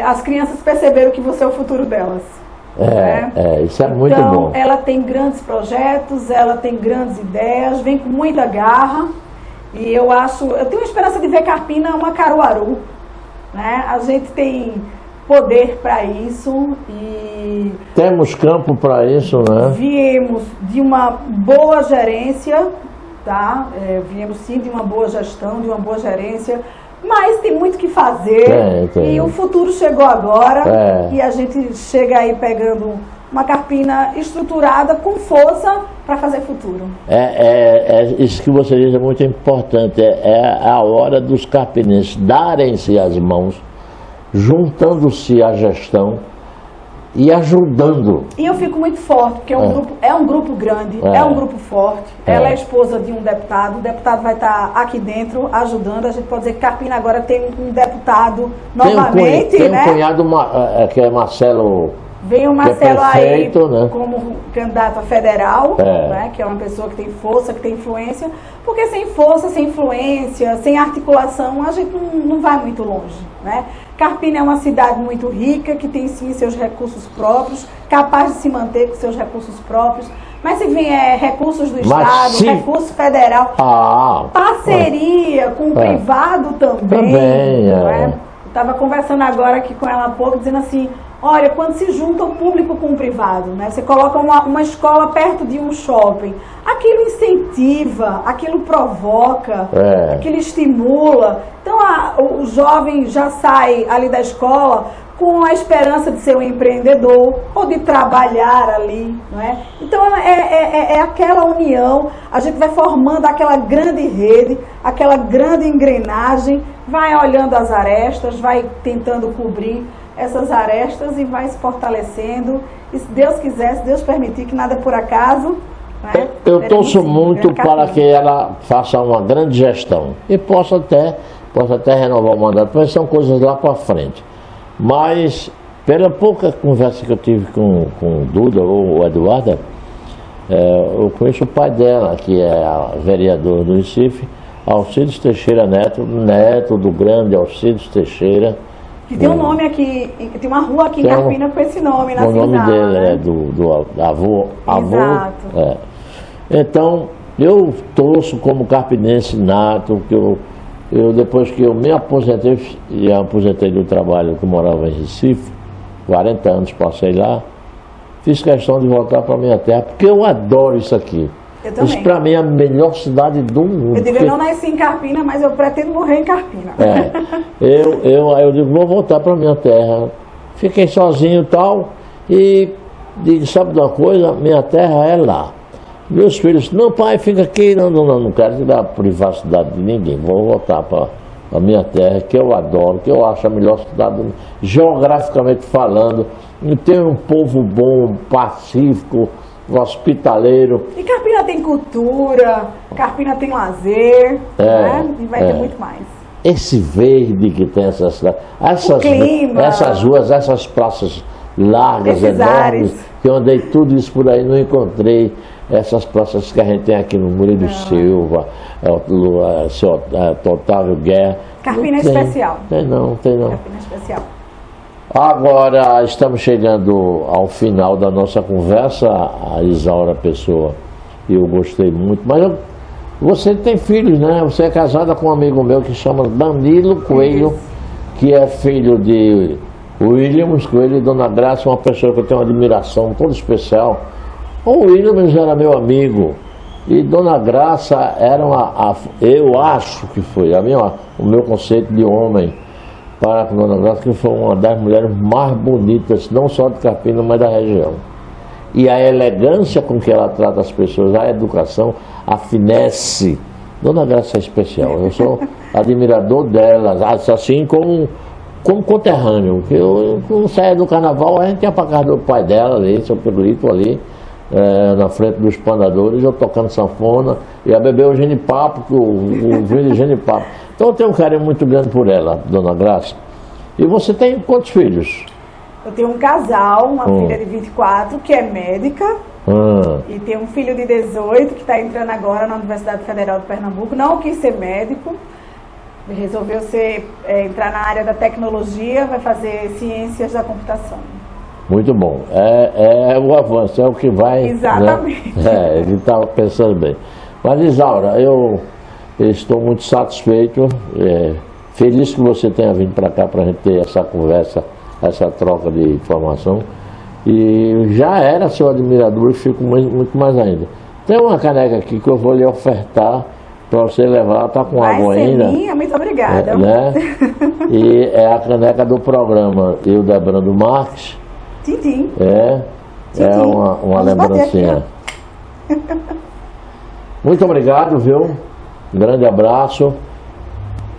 as crianças perceberam que você é o futuro delas. Isso é muito bom. Então, ela tem grandes projetos, ela tem grandes ideias, vem com muita garra, e eu tenho a esperança de ver Carpina uma Caruaru, né? A gente tem poder para isso e temos campo para isso, né? Viemos de uma boa gerência, tá? Viemos sim de uma boa gestão, de uma boa gerência, mas tem muito que fazer, e o futuro chegou agora, e a gente chega aí pegando uma Carpina estruturada, com força, para fazer futuro. Isso que você diz é muito importante, é a hora dos carpinenses darem-se as mãos, juntando-se à gestão e ajudando. E eu fico muito forte, porque é um grupo grande, é um grupo forte. Ela é esposa de um deputado, o deputado vai estar aqui dentro ajudando. A gente pode dizer que Carpina agora tem um deputado novamente, tem um cunhado que é Marcelo Vem o Marcelo prefeito, aí né? como candidato a federal, né, que é uma pessoa que tem força, que tem influência, porque sem força, sem influência, sem articulação, a gente não vai muito longe, né? Carpina é uma cidade muito rica, que tem sim seus recursos próprios, capaz de se manter com seus recursos próprios, mas se vier recursos do Estado, recurso federal, parceria com o privado também, né? Estava conversando agora aqui com ela há pouco, dizendo assim, olha, quando se junta o público com o privado, né? Você coloca uma escola perto de um shopping, aquilo incentiva, aquilo provoca, aquilo estimula. Então o jovem já sai ali da escola com a esperança de ser um empreendedor ou de trabalhar ali, não é? Então é aquela união, a gente vai formando aquela grande rede, aquela grande engrenagem, vai olhando as arestas, vai tentando cobrir essas arestas e vai se fortalecendo. E se Deus quiser, se Deus permitir, que nada é por acaso, né? Eu torço muito para que ela faça uma grande gestão e possa até renovar o mandato, mas são coisas lá para frente. Mas, pela pouca conversa que eu tive com o Duda ou o Eduardo, eu conheço o pai dela, que é vereador do Recife, Alcides Teixeira Neto, neto do grande Alcides Teixeira. Que tem um nome aqui, tem uma rua aqui em Carpina com esse nome, na cidade. O nome dele é do avô. Exato. Então, eu torço como carpinense nato, que eu depois que eu me aposentei, e aposentei do trabalho que eu morava em Recife, 40 anos passei lá, fiz questão de voltar para minha terra, porque eu adoro isso aqui. Eu também. Isso para mim é a melhor cidade do mundo. Eu digo, eu não nasci em Carpina, mas eu pretendo morrer em Carpina. Eu digo, vou voltar para minha terra. Fiquei sozinho e tal, e digo, sabe de uma coisa? Minha terra é lá. Meus filhos, não pai, fica aqui, não quero te dar privacidade de ninguém, vou voltar para a minha terra, que eu adoro, que eu acho a melhor cidade do mundo, geograficamente falando, e tem um povo bom, pacífico, hospitaleiro. E Carpina tem cultura, Carpina tem lazer, né? E vai ter muito mais. Esse verde que tem essa cidade, essas ruas, essas praças largas, enormes, que eu andei tudo isso por aí, não encontrei essas praças que a gente tem aqui no Murilo Silva, Otávio Guerra. Carpina é especial. Tem não. Carpina é especial. Agora estamos chegando ao final da nossa conversa, a Isaura Pessoa, e eu gostei muito, mas você tem filhos, né? Você é casada com um amigo meu que chama Danilo Coelho, que é filho de Williams Coelho e Dona Graça, uma pessoa que eu tenho uma admiração toda especial. O Williams era meu amigo e Dona Graça era eu acho que foi o meu conceito de homem para com Dona Graça, que foi uma das mulheres mais bonitas, não só de Carpina, mas da região. E a elegância com que ela trata as pessoas, a educação, a finesse. Dona Graça é especial, eu sou admirador dela, assim como conterrâneo. Eu quando saía do carnaval, a gente ia para casa do pai dela ali, seu Pedrito ali, na frente dos pandadores, eu tocando sanfona, ia beber o genipapo, o vinho de genipapo. Então eu tenho um carinho muito grande por ela, Dona Graça. E você tem quantos filhos? Eu tenho um casal, uma filha de 24, que é médica, e tem um filho de 18, que está entrando agora na Universidade Federal de Pernambuco, não quis ser médico, resolveu entrar na área da tecnologia, vai fazer ciências da computação. Muito bom. É o avanço, é o que vai... Exatamente. Né? Ele está pensando bem. Mas, Isaura, eu estou muito satisfeito, feliz que você tenha vindo para cá para a gente ter essa conversa, essa troca de informação. E já era seu admirador e fico muito mais ainda. Tem uma caneca aqui que eu vou lhe ofertar para você levar, tá com água ainda. Minha, muito obrigada. Né? E é a caneca do programa Hildebrando Marques. Tintim. É uma lembrancinha. Muito obrigado, viu? Um grande abraço.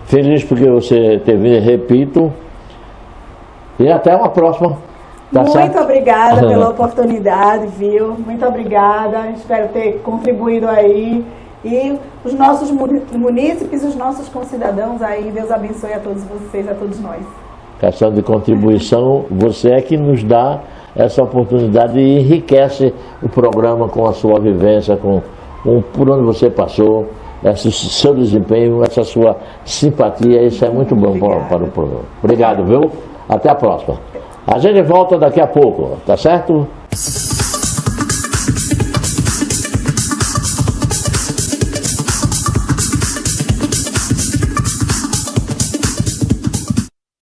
Feliz porque você ter vindo, repito. E até uma próxima. Tá muito obrigada pela oportunidade, viu? Muito obrigada. Espero ter contribuído aí. E os nossos munícipes, os nossos concidadãos aí, Deus abençoe a todos vocês, a todos nós. Questão de contribuição, você é que nos dá essa oportunidade e enriquece o programa com a sua vivência, com por onde você passou, esse seu desempenho, essa sua simpatia. Isso é muito bom para o programa. Obrigado, viu? Até a próxima. A gente volta daqui a pouco, tá certo?